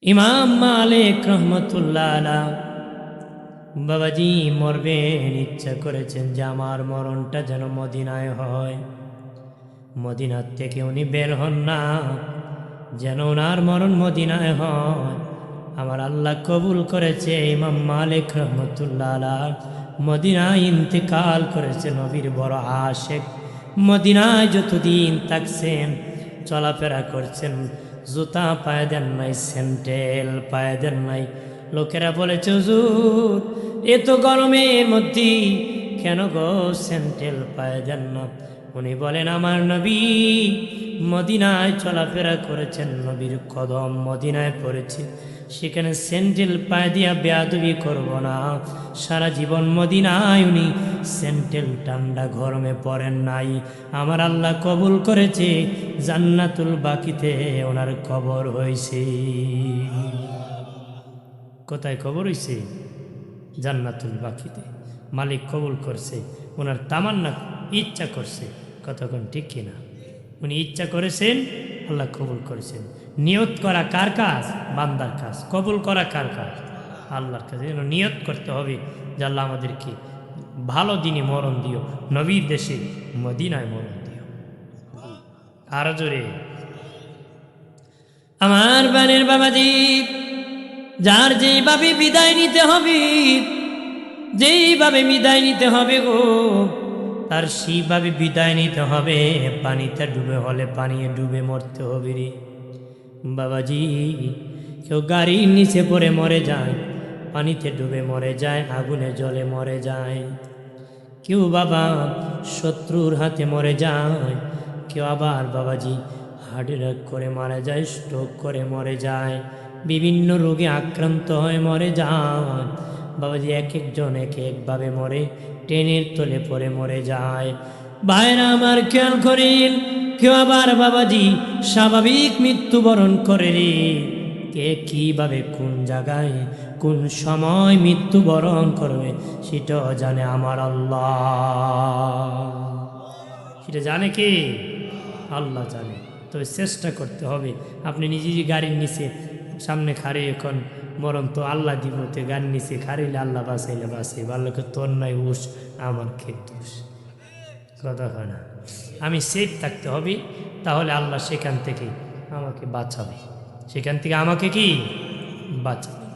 ইমাম মালিক রহমতুল্লাহ আলাইহ বাবাজি মরবেন, ইচ্ছা করেছেন যে আমার মরণটা যেন মদিনায় হয়। মদিনার থেকে উনি বের হন না, যেন ওনার মরণ মদিনায় হয়। আমার আল্লাহ কবুল করেছে। ইমাম মালিক রহমতুল্লাহ আলাইহ মদিনায় ইন্তেকাল করেছে। নবীর বড় আশেক। মদিনায় যতদিন থাকছেন, চলাফেরা করছেন, জুতা পায়ে দেন নাই, স্যান্ডেল পায়ে দেন নাই। লোকেরা বলেছে, হুজুর এত গরমের মধ্যে কেন গো স্যান্ডেল পায়ে দেন না? উনি বলেন, আমার নবী মদিনায় চলাফেরা করেছেন, নবীর কদম মদিনায় পড়েছে, সেখানে স্যান্ডেল পায়ে দিয়া বেয়াদবি করব না। সারা জীবন মদিনায় উনি স্যান্ডেল ঠান্ডা গরমে পড়েন নাই। আমার আল্লাহ কবুল করেছে, জান্নাতুল বাকিতে ওনার কবর হয়েছে। কোথায় কবর হয়েছে? জান্নাতুল বাকিতে। মালিক কবুল করছে, ওনার তামান্না, ইচ্ছা করছে। কতক্ষণ ঠিক কিনা? উনি ইচ্ছা করেছেন, আল্লাহ কবুল করেছেন। নিয়ত করা কার কাজ? বান্দার কাজ। কবুল করা কার কাজ? আল্লাহর কাছে। নিয়ত করতে হবে যে আল্লাহ আমাদেরকে ভালো দিনে মরণ দিও, নবীর দেশে মদিনায় মরণ দিও। আরো জোরে। আমার বানের বাবাজি, যার যেইভাবে বিদায় নিতে হবে, যেইভাবে বিদায় নিতে হবে গো, তার সেইভাবে বিদায় নিতে হবে। পানিতে ডুবে হলে পানিতে ডুবে মরতে হবে রে বাবাজি। কেউ গাড়ির নিচে পড়ে মরে যায়, পানিতে ডুবে মরে যায়, আগুনে জলে মরে যায়। কেউ বাবা শত্রুর হাতে মরে যায়, কেউ আবার বাবাজি হার্ট অ্যাটাক করে মারা যায়, স্ট্রোক করে মরে যায়, বিভিন্ন রোগে আক্রান্ত হয়ে মরে যায়। বাবাজি এক একজন এক একভাবে মরে, ট্রেনের তলে পড়ে মরে যায়। ভাইরা আমার খেয়াল করেন, কেউ আবার বাবাজি স্বাভাবিক মৃত্যুবরণ করে রে। কে কিভাবে কোন জায়গায় কোন সময় মৃত্যুবরণ করবে সেটাও জানে আমার আল্লাহ। সেটা জানে কে? আল্লাহ জানে। তবে চেষ্টা করতে হবে। আপনি নিজেই গাড়ির নিচে সামনে খাড়ি, এখন মরণ তো আল্লাহ দিব, তো গাড়ির নিচে খাড়িলে আল্লাহ বাঁচাইলে বাঁচাই, ভালোকে তোর নাই উস, আমার কে দোষ? কথা হয় না। আমি সেফ থাকতে হবে, তাহলে আল্লাহ সেখান থেকে আমাকে বাঁচাবে, সেখান থেকে আমাকে কি বাঁচাবে।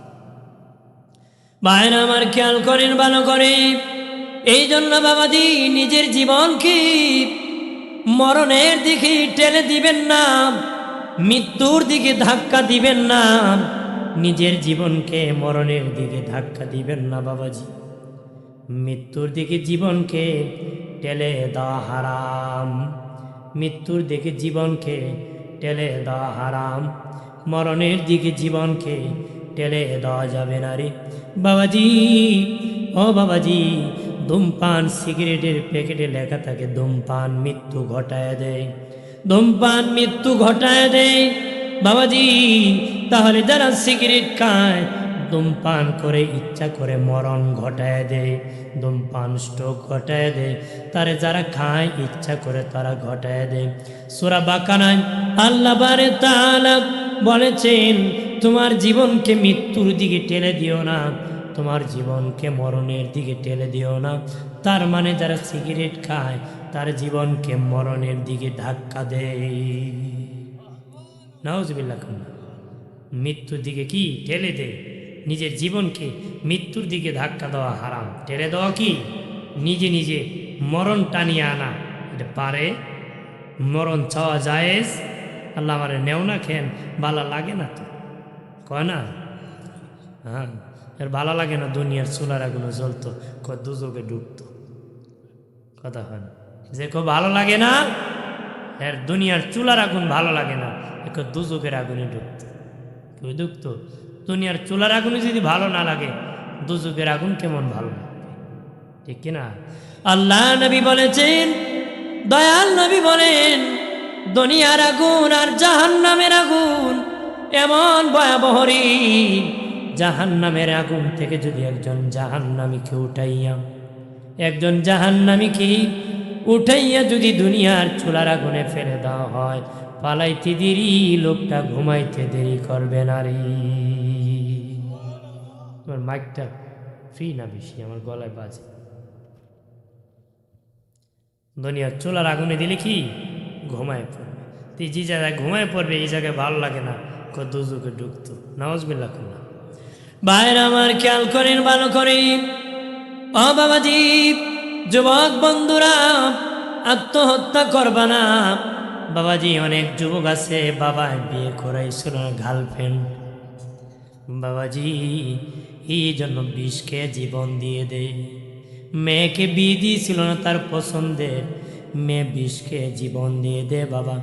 ভাইরা আমার খেয়াল করেন ভালো করে। এই জন্য বাবাজি নিজের জীবনকে মরণের দিকে ঠেলে দিবেন না, মৃত্যুর দিকে ধাক্কা দিবেন না। নিজের জীবনকে মরণের দিকে ধাক্কা দিবেন না বাবাজি। মৃত্যুর দিকে জীবনকে ঠেলে দেওয়া হারাম। মৃত্যুর দিকে জীবনকে ঠেলে দেওয়া হারাম। মরণের দিকে জীবনকে ঠেলে দেওয়া যাবে না রে বাবাজি। ও বাবাজি, ধূমপান সিগারেটের প্যাকেটে লেখা থাকে ধূমপান মৃত্যু ঘটায় দেয়, ধূমপান মৃত্যু ঘটায় দেয় বাবাজি। তাহলে যারা সিগারেট খায়, ধূমপান করে ইচ্ছা করে মরণ ঘটায় দেয়, ধূমপান স্ট্রোক ঘটায় দেয়। তারে যারা খায় ইচ্ছা করে তারা ঘটায় দেয়। সূরা বাকারায় আল্লাহ বারে তাআলা বলেছেন, তোমার জীবনকে মৃত্যুর দিকে ঠেলে দিও না, তোমার জীবনকে মরণের দিকে ঠেলে দিও না। তার মানে যারা সিগারেট খায় তার জীবনকে মরণের দিকে ধাক্কা দেয়। নাউজুবিল্লাহ। মৃত্যুর দিকে কি ঠেলে দেয়? নিজের জীবনকে মৃত্যুর দিকে ধাক্কা দেওয়া হারাম। ঠেলে দেওয়া কি? নিজে নিজে মরণ টানিয়ে আনা, এটা পারে? মরণ চাওয়া জায়েজ? আল্লাহ আমারে নেও না, খেন ভালো লাগে না তো, কয় না? হ্যাঁ, এর ভালো লাগে না। দুনিয়ার চুলার আগুনে জ্বলতো, দুজকে ডুবতো। কথা হয় না? যে কেউ ভালো লাগে না, এর দুনিয়ার চুলার আগুন ভালো লাগে না, এক দুজকের আগুনে ডুবতো। কেউ ডুবতো? দুনিয়ার চুলার আগুনে যদি ভালো না লাগে, দুজকের আগুন কেমন ভালো লাগবে? ঠিক কিনা? আল্লাহ নবী বলেছেন, দয়াল নবী বলেন, দুনিয়ার আগুন আর জাহান্নামের আগুন এমন ভয়াবহ রে। জাহান্নামের আগুন থেকে যদি একজন জাহান্নামীকে উঠাইয়া, একজন জাহান্নামীকে উঠাইয়া যদি দুনিয়ার চুলার আগুনে ফেলে দেওয়া হয়, পালাইতে দেরি লোকটা ঘুমাইতে দেরি করবে না রে। তোমার মাইকটা ফ্রি না বেশি, আমার গলায় বাজে। দুনিয়ার চুলার আগুনে দিলে কি ঘুমায় পড়বে, তুই যে জায়গায় ঘুমায় পড়বে এই জায়গায় ভালো লাগে না, দুজুকে ঢুকতো। নাউজুবিল্লাহ না। ভাইরা আমার খেয়াল করেন, ভালো করে। ও বাবাজি, যুবক বন্ধুরা, আত্মহত্যা করবা না। বাবাজি, অনেক যুবক আছে বাবা বিয়ে করাইছিল না, গার্লফ্রেন্ড। বাবাজি, এই জন্য বিষকে জীবন দিয়ে দে। মেয়েকে বিয়ে দিয়েছিল না তার পছন্দের, মেয়ে বিষকে জীবন দিয়ে দে বাবা।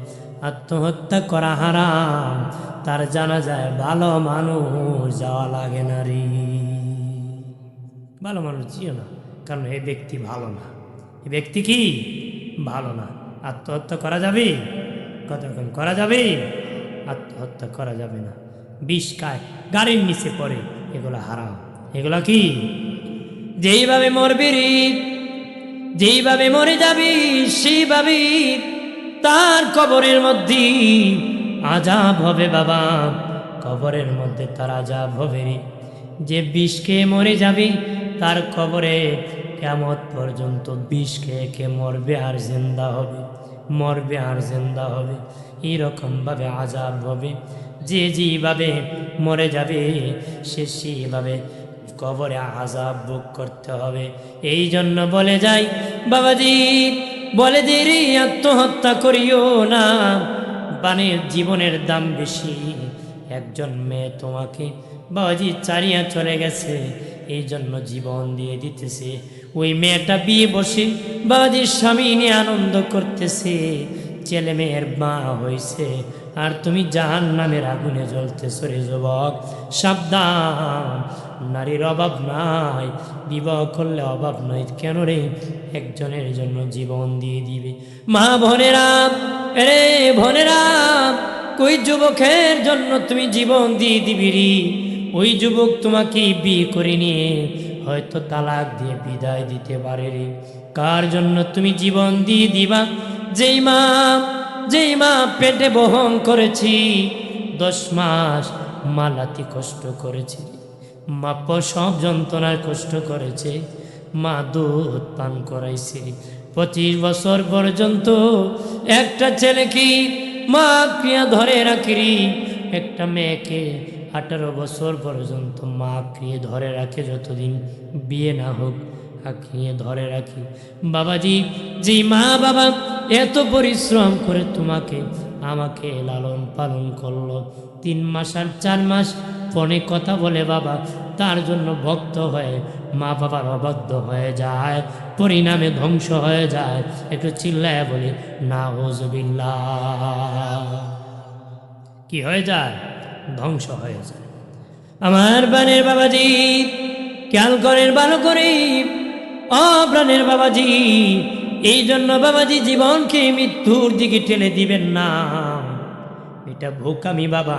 আত্মহত্যা করা হারাম, তার জানা যায় ভালো মানুষ যাওয়া লাগে না রে। ভালো মানুষ জিও না, কারণ এই ব্যক্তি ভালো না। এই ব্যক্তি কি ভালো না। আত্মহত্যা করা যাবে? কতক্ষণ করা যাবে? আত্মহত্যা করা যাবে না। বিষ খায়, গাড়ির নিচে পড়ে, এগুলো হারাম। এগুলো কি? যেইভাবে মরবি রে, যেইভাবে মরে যাবি সেইভাবে তার কবরের মধ্যে আযাব হবে বাবা। কবরের মধ্যে তার আযাব হবে রে। যে বিষ খেয়ে মরে যাবে তার কবরে কিয়ামত পর্যন্ত বিষ খেয়ে খেয়ে মরবে আর জিন্দা হবে, মরবে আর জিন্দা হবে। এইরকমভাবে আযাব হবে। যে যেভাবে মরে যাবে সে সেইভাবে কবরে আযাব ভোগ করতে হবে। এই জন্য বলে যাই বাবাজি, বলে দেরি আত্মহত্যা করিও না। বানের জীবনের দাম বেশি। একজন মেয়ে তোমাকে বাবাজি চারিয়া চলে গেছে, এই জন্য জীবন দিয়ে দিতেছে। ওই মেয়েটা বিয়ে বসে বাবাজির স্বামী নিয়ে আনন্দ করতেছে, ছেলে মেয়ের মা হয়েছে, আর তুমি জাহান্নামের আগুনে জ্বলতেছো রে যুবক। সাবধান, নারীর অভাব নাই, বিবাহ করলে অভাব নাই। কেন রে? একজনের জন্য জীবন দিয়ে দিবে। মা বোনেরা, রে বোনেরা, ওই যুবকের জন্য তুমি জীবন দিয়ে দিবি রে। ওই যুবক তোমাকে বিয়ে করে নিয়ে হয়তো তালাক দিয়ে বিদায় দিতে পারে রে। কার জন্য তুমি জীবন দিয়ে দিবা? যেই মা পেটে বহন করেছি 10 মাস, মালাতি কষ্ট করেছে, মা প্রসব যন্ত্রণায় কষ্ট করেছে, মা দুধ পান করাইছে 25 বছর পর্যন্ত। একটা ছেলেকে মা ক্রিয়া ধরে রাখি, একটা মেয়েকে 18 বছর পর্যন্ত মা ক্রিয়ে ধরে রাখে, যতদিন বিয়ে না হোক আঁকিয়ে ধরে রাখি। বাবাজি, যে মা বাবা এত পরিশ্রম করে তোমাকে আমাকে লালন পালন করলো, 3 মাস আর 4 মাস ফোনে কথা বলে বাবা, তার জন্য ভক্ত হয়ে মা বাবার অবাধ্য হয়ে যায়, পরিণামে ধ্বংস হয়ে যায়। একটু চিল্লায় বলি নাউজুবিল্লাহ। কি হয়ে যায়? ধ্বংস হয়ে যায়। আমার প্রাণের বাবাজি, খেয়াল করেন ভালো করে। প্রাণের বাবাজি, এই জন্য বাবাজি জীবনকে মৃত্যুর দিকে ঠেলে দিবেন না। এটা ভোকামি বাবা,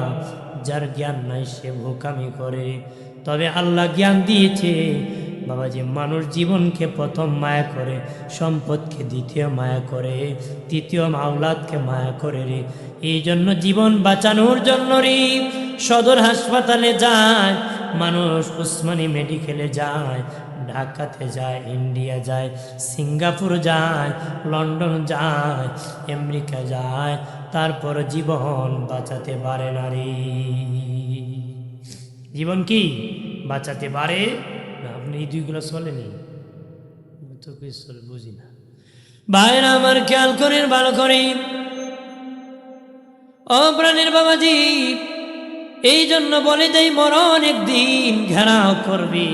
যার জ্ঞান নাই সে ভোকামি করে। তবে আল্লাহ জ্ঞান দিয়েছে বাবাজি, মানুষ জীবনকে প্রথম মায়া করে, সম্পদকে দ্বিতীয় মায়া করে, তৃতীয় মাওলাদকে মায়া করে রে। এই জন্য জীবন বাঁচানোর জন্য রে সদর হাসপাতালে যায় মানুষ, উসমানী মেডিকেলে যায়, ঢাকাতে যায়, ইন্ডিয়া যায়, সিঙ্গাপুর যায়, লন্ডন যায়, আমেরিকা যায়, তারপর জীবন বাঁচাতে পারে না রে। জীবন কি বাঁচাতে পারে না? আপনি এই 2 গুলো চলেনি তো কিছু বুঝি না। ভাইরা আমার খেয়াল করেন ভালো করে। প্রাণের বাবাজি, এই জন্য বলে দেই মরণ একদিন ঘেরাও করবি,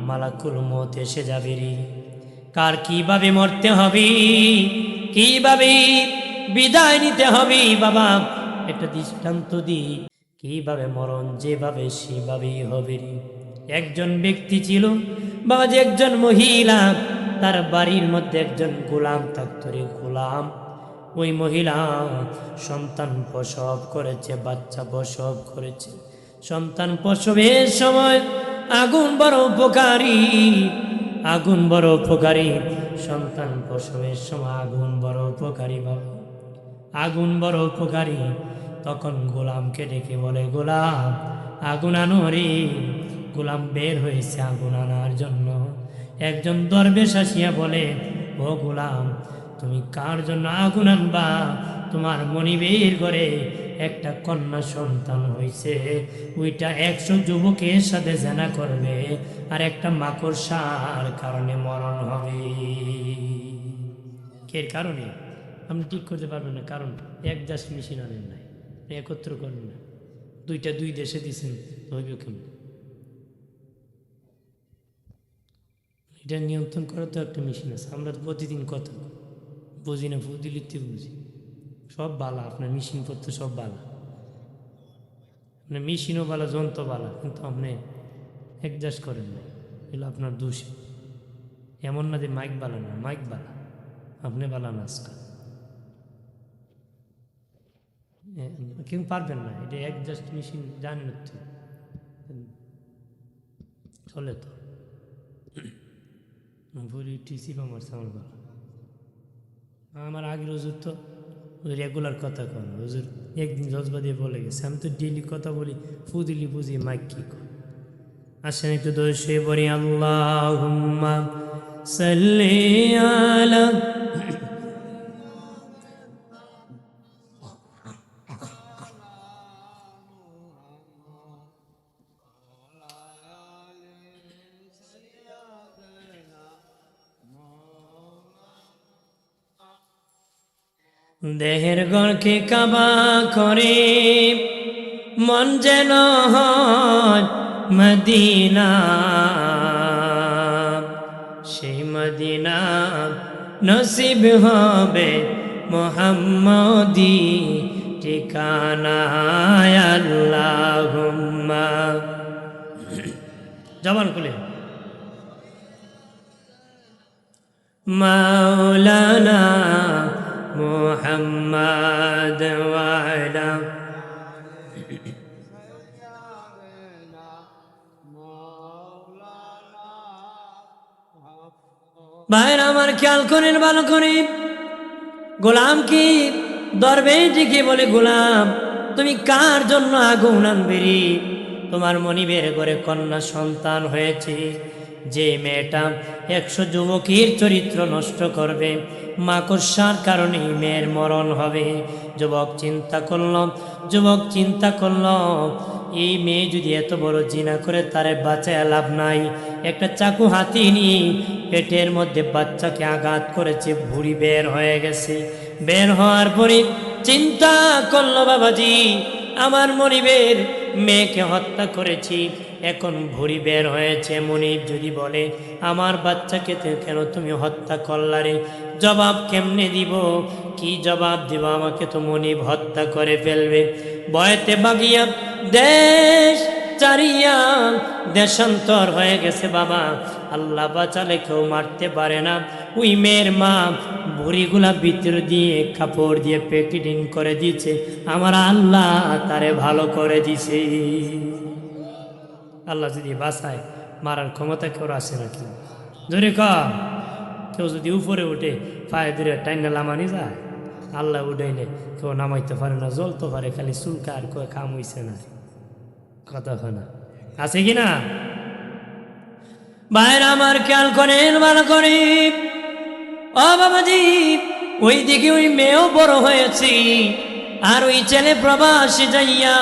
মালাকুল মউত এসে যাবে রে। কার কিভাবে মরতে হবে, কিভাবে বিদায় নিতে হবে বাবা, একটা দৃষ্টান্ত দিই। কিভাবে মরণ যেভাবে সেভাবেই হবে রে। একজন ব্যক্তি ছিল বাবাজি, একজন মহিলা, তার বাড়ির মধ্যে একজন গোলাম থাকত রে, গোলাম। ওই মহিলা সন্তান প্রসব করেছে, বাচ্চা প্রসব করেছে। সন্তান প্রসবের সময় আগুন বড় উপকারী, আগুন বড় উপকারী। সন্তান প্রসবের সময় আগুন বড় উপকারী বাবা। আগুন বড় উপকারী। তখন গোলামকে ডেকে বলে, গোলাম আগুন আনো রে। গোলাম বের হয়েছে আগুন আনার জন্য। একজন দরবেশ আসিয়া বলে, ও গোলাম, তুমি কার জন্য আগুন আনবা? তোমার মনিবের ঘরে একটা কন্যা সন্তান হয়েছে, ওইটা 100 যুবকের সাথে জেনা করবে আর একটা মাকড়সার কারণে মরণ হবে। এর কারণে আপনি ঠিক করতে পারবেন না, কারণ একজাস্ট মেশিন আনেন নাই, একত্র করেন না, দুইটা দুই দেশে দিচ্ছেন, হইবে কেমন? এটা নিয়ন্ত্রণ করার তো একটা মেশিন আছে। আমরা তো প্রতিদিন কত বুঝি না, ফদিলিতে বুঝি, সব বালা, আপনার মেশিন পত্র সব বালা, আপনার মেশিনও বালা, যন্ত্র বালা, কিন্তু আপনি অ্যাডজাস্ট করেন না, এগুলো আপনার দোষ। এমন না যে মাইক বালা না, মাইক বালা, আপনি বালা না আজকাল, কেউ পারবেন না, এটা অ্যাডজাস্ট মেশিন জানেন তো, চলে তো বলি টিসি মারছে আমার বাবা। আমার আগের হুজুর তো রেগুলার কথা কন, হুজুর একদিন জজবা দিয়ে বলে গেছে, আমি তো ডেলি কথা বলি, ফুদিলি বুঝি মাইক কি কর। আসেন একটু দোষে বলি, আল্লাহুম্মা সাল্লি আলা। দেহের গড়কে কাবা করে মন যেন হয় মদিনা, সেই মদিনা নসিব হবে মুহাম্মদি ঠিকানা। আল্লাহুম্মা, জবান খুলে, মাওলানা মুহাম্মদ ওয়ালা। ভাইরা আমার খেয়াল করেন ভালো করে, গোলাম কি দরবেশকে বলে, গোলাম তুমি কার জন্য আগুন আনবে রে? তোমার মনিবের ঘরে কন্যা সন্তান হয়েছে, যে মেয়েটা 100 যুবকের চরিত্র নষ্ট করবে, মাকড়সার কারণে মেয়ের মরণ হবে। যুবক চিন্তা করল, এই মেয়ে যদি এত বড় জিনা করে, তারে বাঁচায় লাভ নাই। একটা চাকু হাতি নিয়ে পেটের মধ্যে বাচ্চাকে আঘাত করেছে, ভুঁড়ি বের হয়ে গেছে। বের হওয়ার পরে চিন্তা করলো, বাবাজি আমার মনিবের মেয়েকে হত্যা করেছি, এখন ভুঁড়ি বের হয়েছে। মনিব যদি বলে, আমার বাচ্চাকে কেন তুমি হত্যা করলারে? জবাব কেমনে দিব? কি জবাব দিব? আমাকে তো মনিব হত্যা করে ফেলবে। ভয়েতে বাগিয়া দেশ চারিয়া দেশান্তর হয়ে গেছে। বাবা আল্লাহ বাঁচালে কেউ মারতে পারে না। ওই মেয়ের মা ভুঁড়িগুলা ভিতর দিয়ে কাপড় দিয়ে প্যাকেটিং করে দিয়েছে, আমার আল্লাহ তারে ভালো করে দিছে। আল্লাহ যদি বাঁচায়, মারার ক্ষমতা কেউ আছে নাকি? জোরে কেউ যদি উপরে উঠে পায়ে ধরে টাইনা লামানি যায়, আল্লাহ উঠাইলে কেউ নামাইতে পারে না, জ্বলতে পারে, খালি চুলকার কয়ে কাম হইছে না, কথা হয় না, আছে কি না? বাইরে আমার খেয়াল করেন ভালো করে, ও বাবাজি ওই দিকে ওই মেয়েও বড় হয়েছে, আর ওই ছেলে প্রবাসে যাইয়া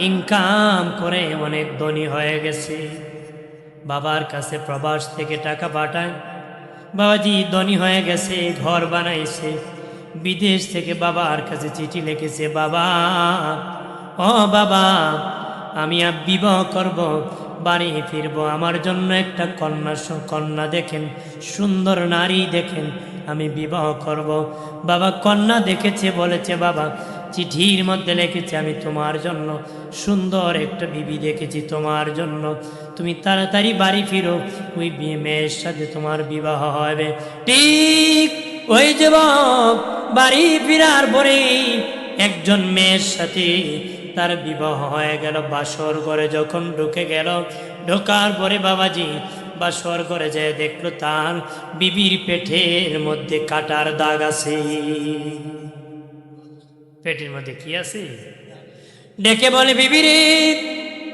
ইনকাম করে অনেক ধনী হয়ে গেছে। বাবার কাছে প্রবাস থেকে টাকা পাঠায়, বাবাজি ধনী হয়ে গেছে, ঘর বানাইছে। বিদেশ থেকে বাবার কাছে চিঠি লিখেছে, বাবা ও বাবা আমি বিবাহ করব, বাড়ি ফিরবো, আমার জন্য একটা কন্যা দেখেন, সুন্দর নারী দেখেন, আমি বিবাহ করব। বাবা কন্যা দেখেছে, বলেছে বাবা চিঠির মধ্যে লিখেছে, আমি তোমার জন্য সুন্দর একটা বিবি দেখেছি তোমার জন্য, তুমি তাড়াতাড়ি বাড়ি ফিরো, ওই মেয়ের সাথে তোমার বিবাহ হবে। ঠিক ওই যুবক বাড়ি ফিরার পরে একজন মেয়ের সাথে তার বিবাহ হয়ে গেল। বাসর ঘরে যখন ঢুকে গেল, ঢোকার পরে বাবাজি বাসর ঘরে যায় দেখলো তার বিবির পেটের মধ্যে কাটার দাগ আছে। পেটের মধ্যে কি আছে? ডেকে বলে, বিবি রে,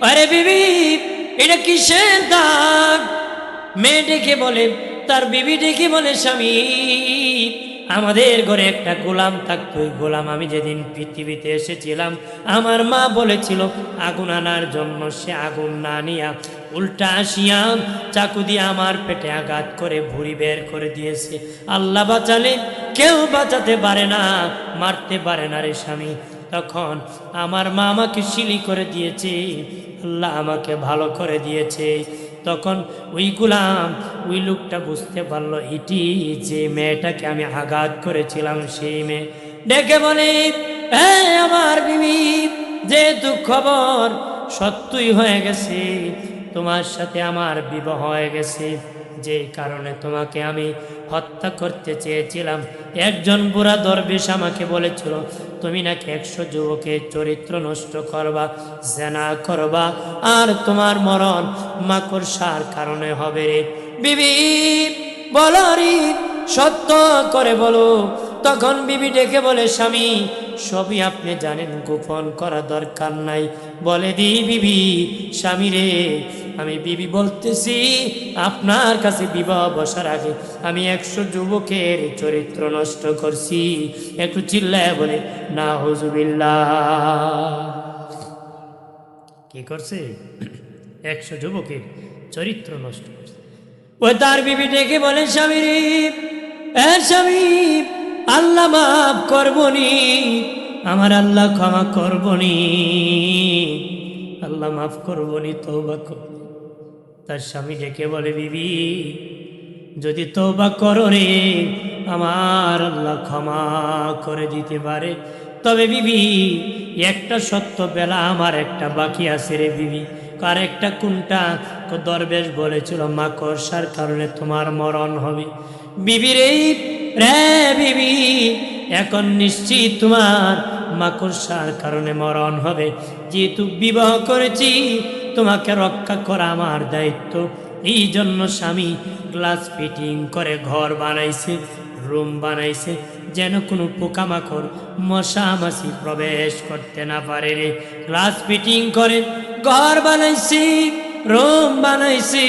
আরে বিবি, এটা কিসের দাগ? মেয়ে ডেকে বলে, তার বিবি ডেকে বলে, স্বামী, আমাদের ঘরে একটা গোলাম থাকতো। ওই গোলাম আমি যেদিন পৃথিবীতে এসেছিলাম, আমার মা বলেছিল আগুন আনার জন্য, সে আগুন না নিয়া উল্টা আসিয়া চাকু দিয়ে আমার পেটে আঘাত করে ভুঁড়ি বের করে দিয়েছে। আল্লাহ বাঁচালে কেউ বাঁচাতে পারে না, মারতে পারে না রে স্বামী। তখন আমার মা আমাকে সিলি করে দিয়েছে, আল্লাহ আমাকে ভালো করে দিয়েছে। তখন ওই গোলাম, ওই লোকটা বুঝতে পারলো এটি যে মেয়েটাকে আমি আঘাত করেছিলাম সেই মেয়ে। ডেকে বলে, আমার বিবি, যেহেতু খবর সত্যই হয়ে গেছে, তোমার সাথে আমার বিবাহ হয়ে গেছে, যে কারণে তোমাকে আমি হত্যা করতে চেয়েছিলাম। একজন বুড়া দরবেশ আমাকে বলেছিল তুমি নাকি 100 যুবকের চরিত্র নষ্ট করবা, জেনা করবা, আর তোমার মরণ মাকড়সার কারণে হবে রে। বিবি বলো রে, সত্য করে বলো। তখন বিবি ডেকে বলে, স্বামী, সবই আপনি জানেন, গোপন করা দরকার নাই, বলে দি বিবি। স্বামী রে, আমি বিবি বলতেছি, আপনার কাছে বিবাহ বসার আগে আমি 100 যুবকের চরিত্র নষ্ট করছি। একটু চিল্লায় বলে নাউজুবিল্লাহ। কি করছে? 100 যুবকের চরিত্র নষ্ট করছে। ওই তার বিবি ডেকে বলে, স্বামী রে, স্বামী, আল্লাহ মাফ করবনি, আমার আল্লাহ ক্ষমা করবনি, আল্লাহ মাফ করবনি, তওবা কর। তার স্বামী ডেকে বলে, বিবি, যদি তওবা করো রে, আমার আল্লাহ ক্ষমা করে দিতে পারে। তবে বিবি, একটা সত্য বেলা আমার একটা বাকি আছে রে বিবি। কার একটা কোনটা? দরবেশ বলেছিল মাকড়সার কারণে তোমার মরণ হবে। বিবি রে, বিবি, এখন নিশ্চিত তোমার মাকড়সার কারণে মরণ হবে। যেহেতু বিবাহ করেছি, তোমাকে রক্ষা করা আমার দায়িত্ব। এই জন্য স্বামী গ্লাস ফিটিং করে ঘর বানাইছে, রুম বানাইছে, যেন কোনো পোকামাকড় মশা মাছি প্রবেশ করতে না পারে রে। গ্লাস ফিটিং করে ঘর বানাইছি, রুম বানাইছি,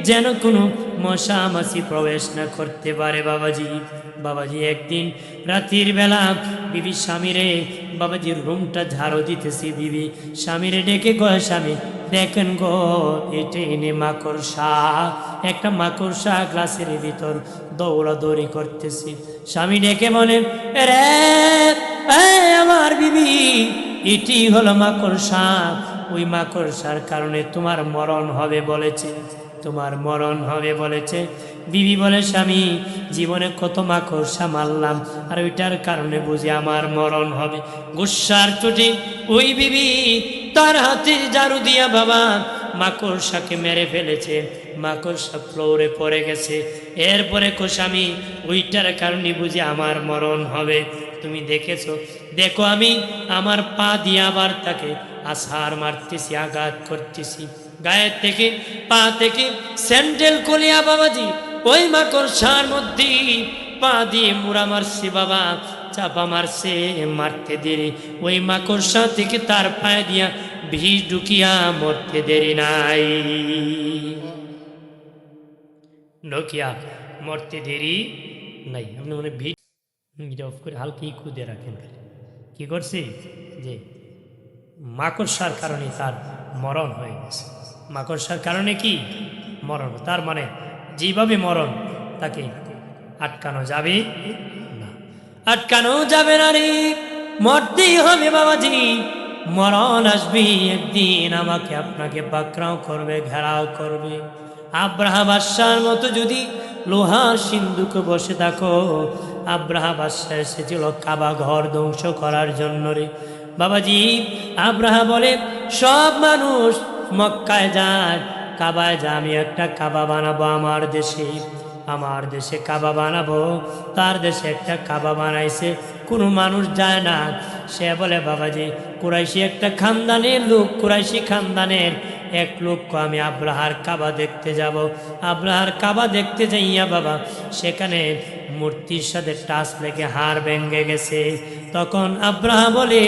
যেন কোনো মশা মাছি প্রবেশ না করতে পারে। বাবাজি একদিন রাতের বেলা বিবি স্বামীরে, বাবাজির রুমটা ঝাড়ু দিতেছি, বিবি স্বামীরে ডেকে কয়, স্বামী দেখেন গো, এটা এনে মাকড়সা, একটা মাকড়সা গ্লাসের ভিতর দৌড়াদৌড়ি করতেছি। স্বামী ডেকে বলে, রে আমার বিবি, এটি হলো মাকড়সা, ওই মাকড়সার কারণে তোমার মরণ হবে বলেছে, তোমার মরণ হবে বলেছে। বিবি বলে, স্বামী জীবনে কত মাকড়সা মারলাম, আর ওইটার কারণে বুঝি আমার মরণ হবে। গুসার চুটি ওই বিবি তার হাতে ঝাড়ু দিয়া বাবা মাকড়সাকে মেরে ফেলেছে। মাকড়সা ফ্লোরে পড়ে গেছে। এরপরে স্বামী, ওইটার কারণে বুঝি আমার মরণ হবে। তুমি দেখেছো? দেখো, আমি আমার পা দিয়ে আবার তাকে আছাড় মারতেছি, আঘাত করতেছি, গায়ের থেকে পা থেকে স্যান্ডেল কলিয়া বাবাজি ওই মাকড়সার মধ্যে পা দিয়ে মুড়া মারছে বাবা, চাপা মারছে, মারতে দেরি ওই মাকড়সা থেকে তার পায়ে দিয়া ভিড় ঢুকিয়া মরতে দেরি নাই, ঢুকিয়া মরতে দেরি নাই। আপনি মনে ভিড় অফ করে হালকা খুদে রাখেন। কি করছে? যে মাকড়সার কারণে তার মরণ হয়ে গেছে। মাকড়সার কারণে কি মরণ? তার মানে যেভাবে মরণ, তাকে আটকানো যাবে না, আটকানো যাবে না রে, মরতেই হবে বাবাজি। মরণ আসবে একদিন, আমাকে আপনাকে পাকড়াও করবে, ঘেরাও করবে। আব্রাহা বাদশার মতো যদি লোহার সিন্ধুকে বসে থাকো, আব্রাহা বাদশা এসেছিল কাবা ঘর ধ্বংস করার জন্য রে বাবাজি। আব্রাহা বলে, সব মানুষ মক্কায় যায়, কাবায় যা, আমি একটা কাবা বানাবো আমার দেশে কাবা বানাবো। তার দেশে একটা কাবা বানাইছে, কোনো মানুষ যায় না। সে বলে, বাবাজি কুরাইশি একটা খানদানের লোক, কুরাইশি খানদানের এক লোককে আমি আব্রাহার কাবা দেখতে যাব। আব্রাহার কাবা দেখতে যাইয়া বাবা সেখানে মূর্তির সাথে টাচ লেগে হাড় ভেঙে গেছে। তখন আব্রাহা বলে,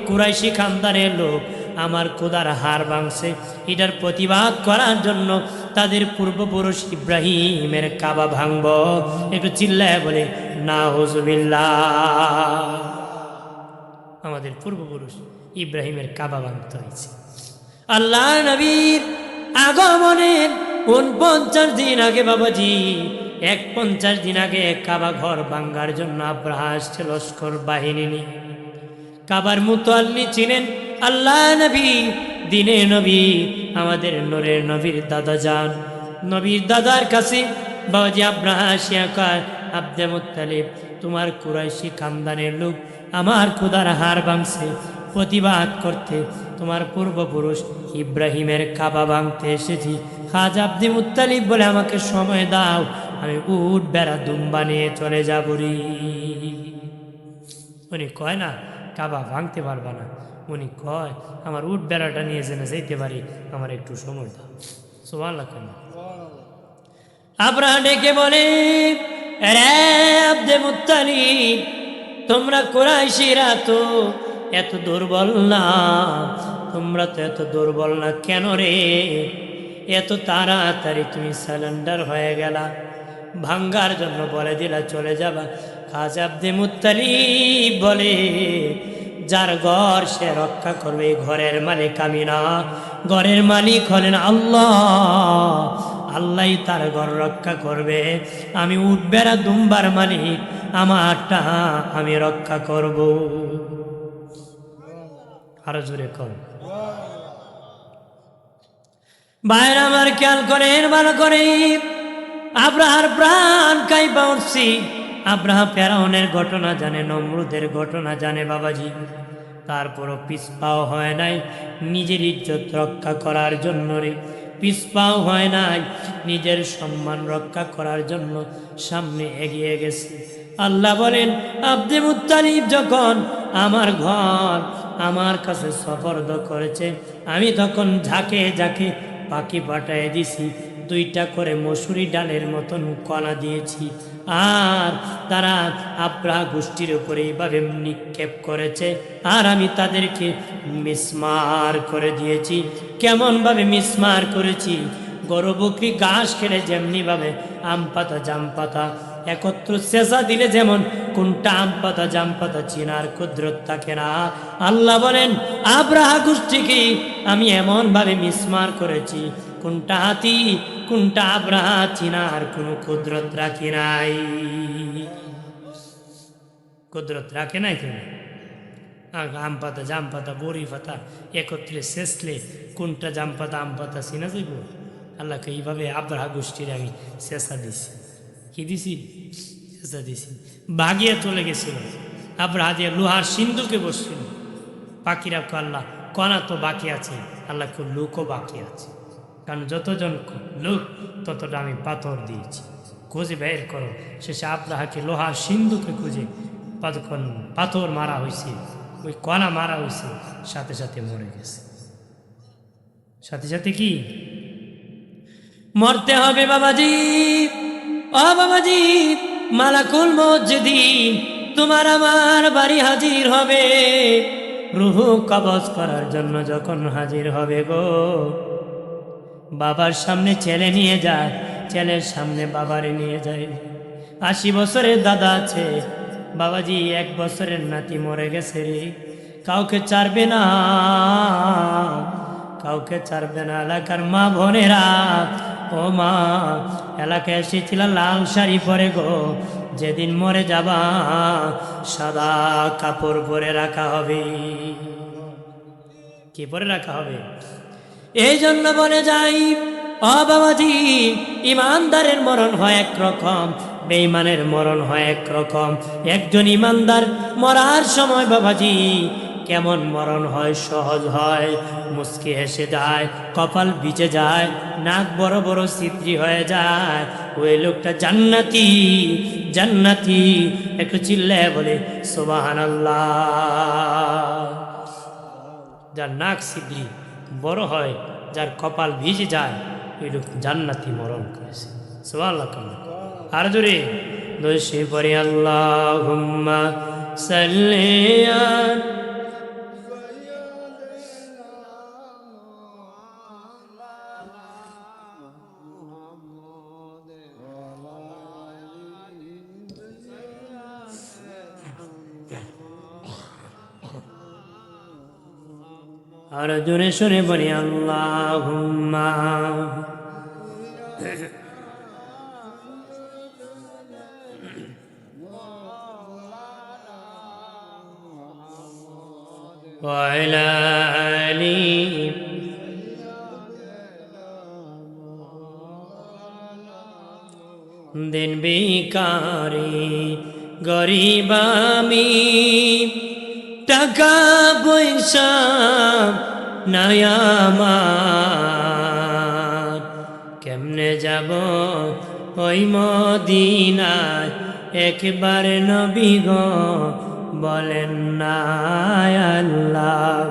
কুরাইশি খানদানের লোক আমার খোদার হাড় ভাঙছে, এটার প্রতিবাদ করার জন্য তাদের পূর্বপুরুষ ইব্রাহিমের কাবা ভাঙব। একটু চিল্লায় বলে নাউজুবিল্লাহ। আমাদের পূর্বপুরুষ ইব্রাহিমের কাবা ভাঙতে হয়েছে। আল্লাহ নবীর আগমনের 49 দিন আগে বাবাজি, 51 দিন আগে কাবা ঘর ভাঙ্গার জন্য আব্রাহা আসছে লস্কর বাহিনী নিয়ে। কাবার মুতাল্লি ছিলেন আল্লাহ নবী, দিনে নবী, আমাদের নূরের নবীর দাদা যান। নবীর দাদার কাছে বাবাজি আব্রাহা আসিয়া কয়, আব্দে মুত্তালিব, তোমার কুরাইশি খানদানের লোক আমার খোদার হাড় ভাঙছে, প্রতিবাদ করতে তোমার পূর্বপুরুষ ইব্রাহিমের কাবা ভাঙতে এসেছি। খাজা আব্দে মুত্তালিব বলে, আমাকে সময় দাও, আমি উট বেড়া দুম্বা নিয়ে চলে যাব রে। উনি কয় না কাবা ভাঙতে পারবা না, উনি কয় আমার উট বেড়াটা নিয়ে যেন যেতে পারি, আমার একটু সময় দাও। সুবহানাল্লাহ। আব্রাহা ডেকে বলে, রে আব্দে মুত্তালিব, তোমরা কুরাইশিরা তো এত দুর্বল না, তোমরা তো এত দুর্বল না কেন রে? এত তাড়াতাড়ি তুমি সারেন্ডার হয়ে গেলা, ভাঙ্গার জন্য বলে দিলা চলে যাবা। খাজা আব্দে মুত্তালিব বলে, যার ঘর সে রক্ষা করবে, ঘরের মালিক আমি না, ঘরের মালিক হলেন আল্লাহ, আল্লাহই তার ঘর রক্ষা করবে। আমি উট বেড়া দুম্বার মালিক, আমারটা আমি রক্ষা করব। আরো জোরে কর। বাইরে আমার খেয়াল করেন ভালো করে, আব্রাহার প্রাণ কাইপা উঠছি। আব্রাহা ফেরাউনের ঘটনা জানে, নমরুদের ঘটনা জানে বাবাজি, তারপরও পিছপাও হয় নাই নিজের ইজ্জত রক্ষা করার জন্য রে, পিছপাও হয় নাই নিজের সম্মান রক্ষা করার জন্য সামনে এগিয়ে গেছে। আল্লাহ বলেন, আব্দে মুত্তালিব যখন আমার ঘর আমার কাছে সফরদ করেছে, আমি তখন ঝাঁকে ঝাঁকে পাখি পাঠায় দিছি, 2টা করে মসুরি ডালের মতন কণা দিয়েছি, আর তারা আব্রাহা গোষ্ঠীর উপরে এইভাবে নিক্ষেপ করেছে, আর আমি তাদেরকে মিসমার করে দিয়েছি। কেমন ভাবে মিসমার করেছি? গরু বকরি ঘাস খেলে যেমনি ভাবে আম পাতা জাম পাতা একত্র চেঁচা দিলে যেমন কোনটা আম পাতা জাম পাতা চিনার কুদরত থাকে না, আল্লাহ বলেন আব্রাহা গোষ্ঠীকে আমি এমন ভাবে মিসমার করেছি, কোনটা হাতি কোনটা আব্রাহা চিনার কোনো কুদরত রাখি নাই। কুদরত রাখে নাই কেন? আম পাতা জাম পাতা বড়ি পাতা একত্রে শেষলে কোনটা জাম পাতা আম পাতা চিনা যাইব? আল্লাহকে এইভাবে আব্রাহা গোষ্ঠীর আমি চেঁচা দিছি। কি দিছি? চেঁচা দিছি। ভাগিয়া চলে গেছিল আব্রাহা দিয়ে লোহার সিন্ধুকে বসছিল। পাখিরা আল্লাহ কণা তো বাকি আছে, আল্লাহকে লোকও বাকি আছে, কারণ যতজন লোক ততটা আমি পাথর দিয়েছি, খুঁজে বের করো। শেষে আব্রাহাকে লোহার সিন্ধুকে খুঁজে পাথর মারা হয়েছে, ওই কণা মারা হয়েছে, সাথে সাথে মরে গেছে। সাথে সাথে কি মরতে হবে বাবাজি? ও বাবাজি, মালাকুল মউত যেদিন তোমার আমার বাড়ি হাজির হবে, রূহ কবজ করার জন্য যখন হাজির হবে গো, বাবার সামনে ছেলে নিয়ে যায়, ছেলের সামনে বাবারে নিয়ে যায়। 80 বছরের দাদা আছে, বাবাজি 1 বছরের নাতি মরে গেছে রে, কাউকে ছাড়বে না, কাউকে ছাড়বে না। এলাকার মা বোনেরা, ও মা, এলাকায় এসেছিল লাল শাড়ি পরে গো, যেদিন মরে যাবা সাদা কাপড় পরে রাখা হবে। কি পরে রাখা হবে? এই জন্য বলে যাই, ও বাবাজি, ইমানদারের মরণ হয় একরকম, বেঈমানের মরণ হয় একরকম। একজন ইমানদার মরার সময় বাবাজি কেমন মরণ হয়? সহজ হয়, মুচকি হেসে যায়, কপাল ভিজে যায়, নাক বড় বড় ছিদ্রি হয়ে যায়, ওই লোকটা জান্নাতি, জান্নাতি। একটু চিল্লায় বলে সুবহানাল্লাহ। যার নাক সিদ্রি বড় হয়, যার কপাল ভিজে যায়, ওই লোক জান্নাতি মরণ করেছে। সুবহানাল্লাহ। আর জোরে দোষে পড়ে আল্লাহুম্মা সাল্লি আলা আর জোরে সরে বলি আল্লাহুম্মা ওয়া আলা আলি দিন বিকারি গরিব আমি, টাকা পয়সা নাই আমার, কেমনে যাব ওই মদিনায়, একবার নবী গো বলেন না আল্লাহ।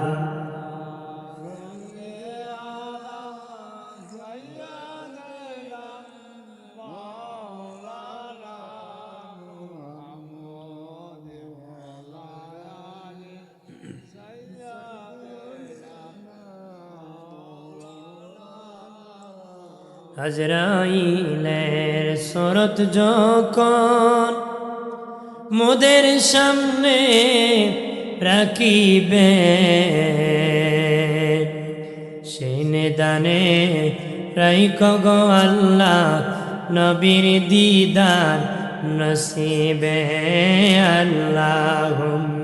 আজরাইলের সুরত যখন মোদের সামনে রাখিবে, সেই নিদানে রাইখ গো আল্লাহ নবীর দিদার নসিবে আল্লাহুম্মা।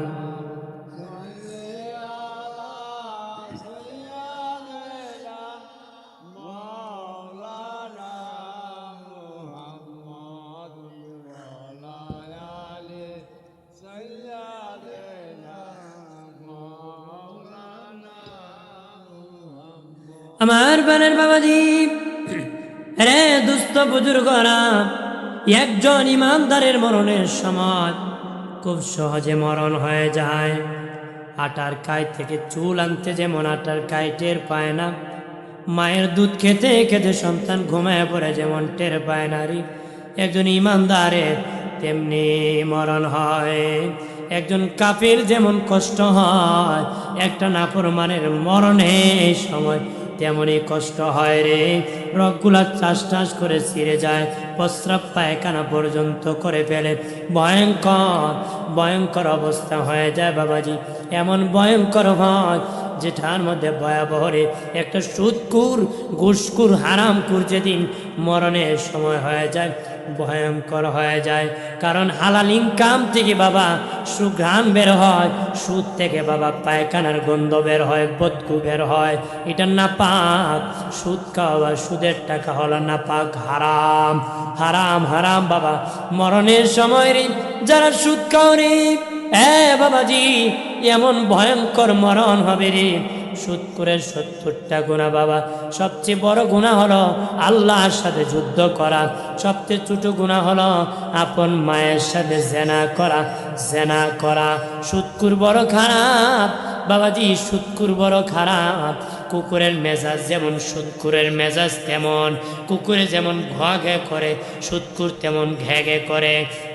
আমার বানের বাবাজি, রে দুস্থ বুজুর্গরা, একজন ইমানদারের মরণের সময় খুব সহজে মরণ হয়ে যায়। আটার কাই থেকে চুল আনতে যেমন আটার কাই টের পায় না, মায়ের দুধ খেতে খেতে সন্তান ঘুমায় পড়ে যেমন টের পায় না রে, একজন ইমানদারের তেমনি মরণ হয়। একজন কাফির যেমন কষ্ট হয় একটা নাফরমানের মরণের সময়, তেমনই কষ্ট হয় রে। রগগুলা চাষ টাস করে ছিঁড়ে যায়, প্রস্রাব পায়খানা পর্যন্ত করে ফেলে, ভয়ঙ্কর ভয়ঙ্কর অবস্থা হয়ে যায় বাবাজি। এমন ভয়ঙ্কর হয় যেটার মধ্যে ভয়াবহ রে। একটা সুদকুর ঘুষকুর হারামকুর যেদিন মরণের সময় হয়ে যায় ভয়ঙ্কর হয়ে যায়। কারণ হালাল ইনকাম থেকে বাবা সুঘ্রাণ বের হয়, সুদ থেকে বাবা পায়খানার গন্ধ বের হয়, বদকু বের হয়। এটা না পাক, সুদ খাওয়া সুদের টাকা হলো না পাক, হারাম হারাম হারাম বাবা। মরণের সময় রে যারা সুদ খাও রে, বাবাজি এমন ভয়ঙ্কর মরণ হবে রে। সুদ করে 70টা গুনাহ বাবা। সবচেয়ে বড় গুনাহ হলো আল্লাহর সাথে যুদ্ধ করা, সবচেয়ে ছোট গুনাহ হলো আপন মায়ের সাথে জেনা করা। জেনা করা সুদকুর বড় খারাপ বাবাজি, সুদকুর বড় খারাপ। কুকুরের মেজাজ যেমন সুদকুরের মেজাজ তেমন, কুকুরে যেমন ঘা ঘে করে সুদকুর তেমন ঘে ঘে করে।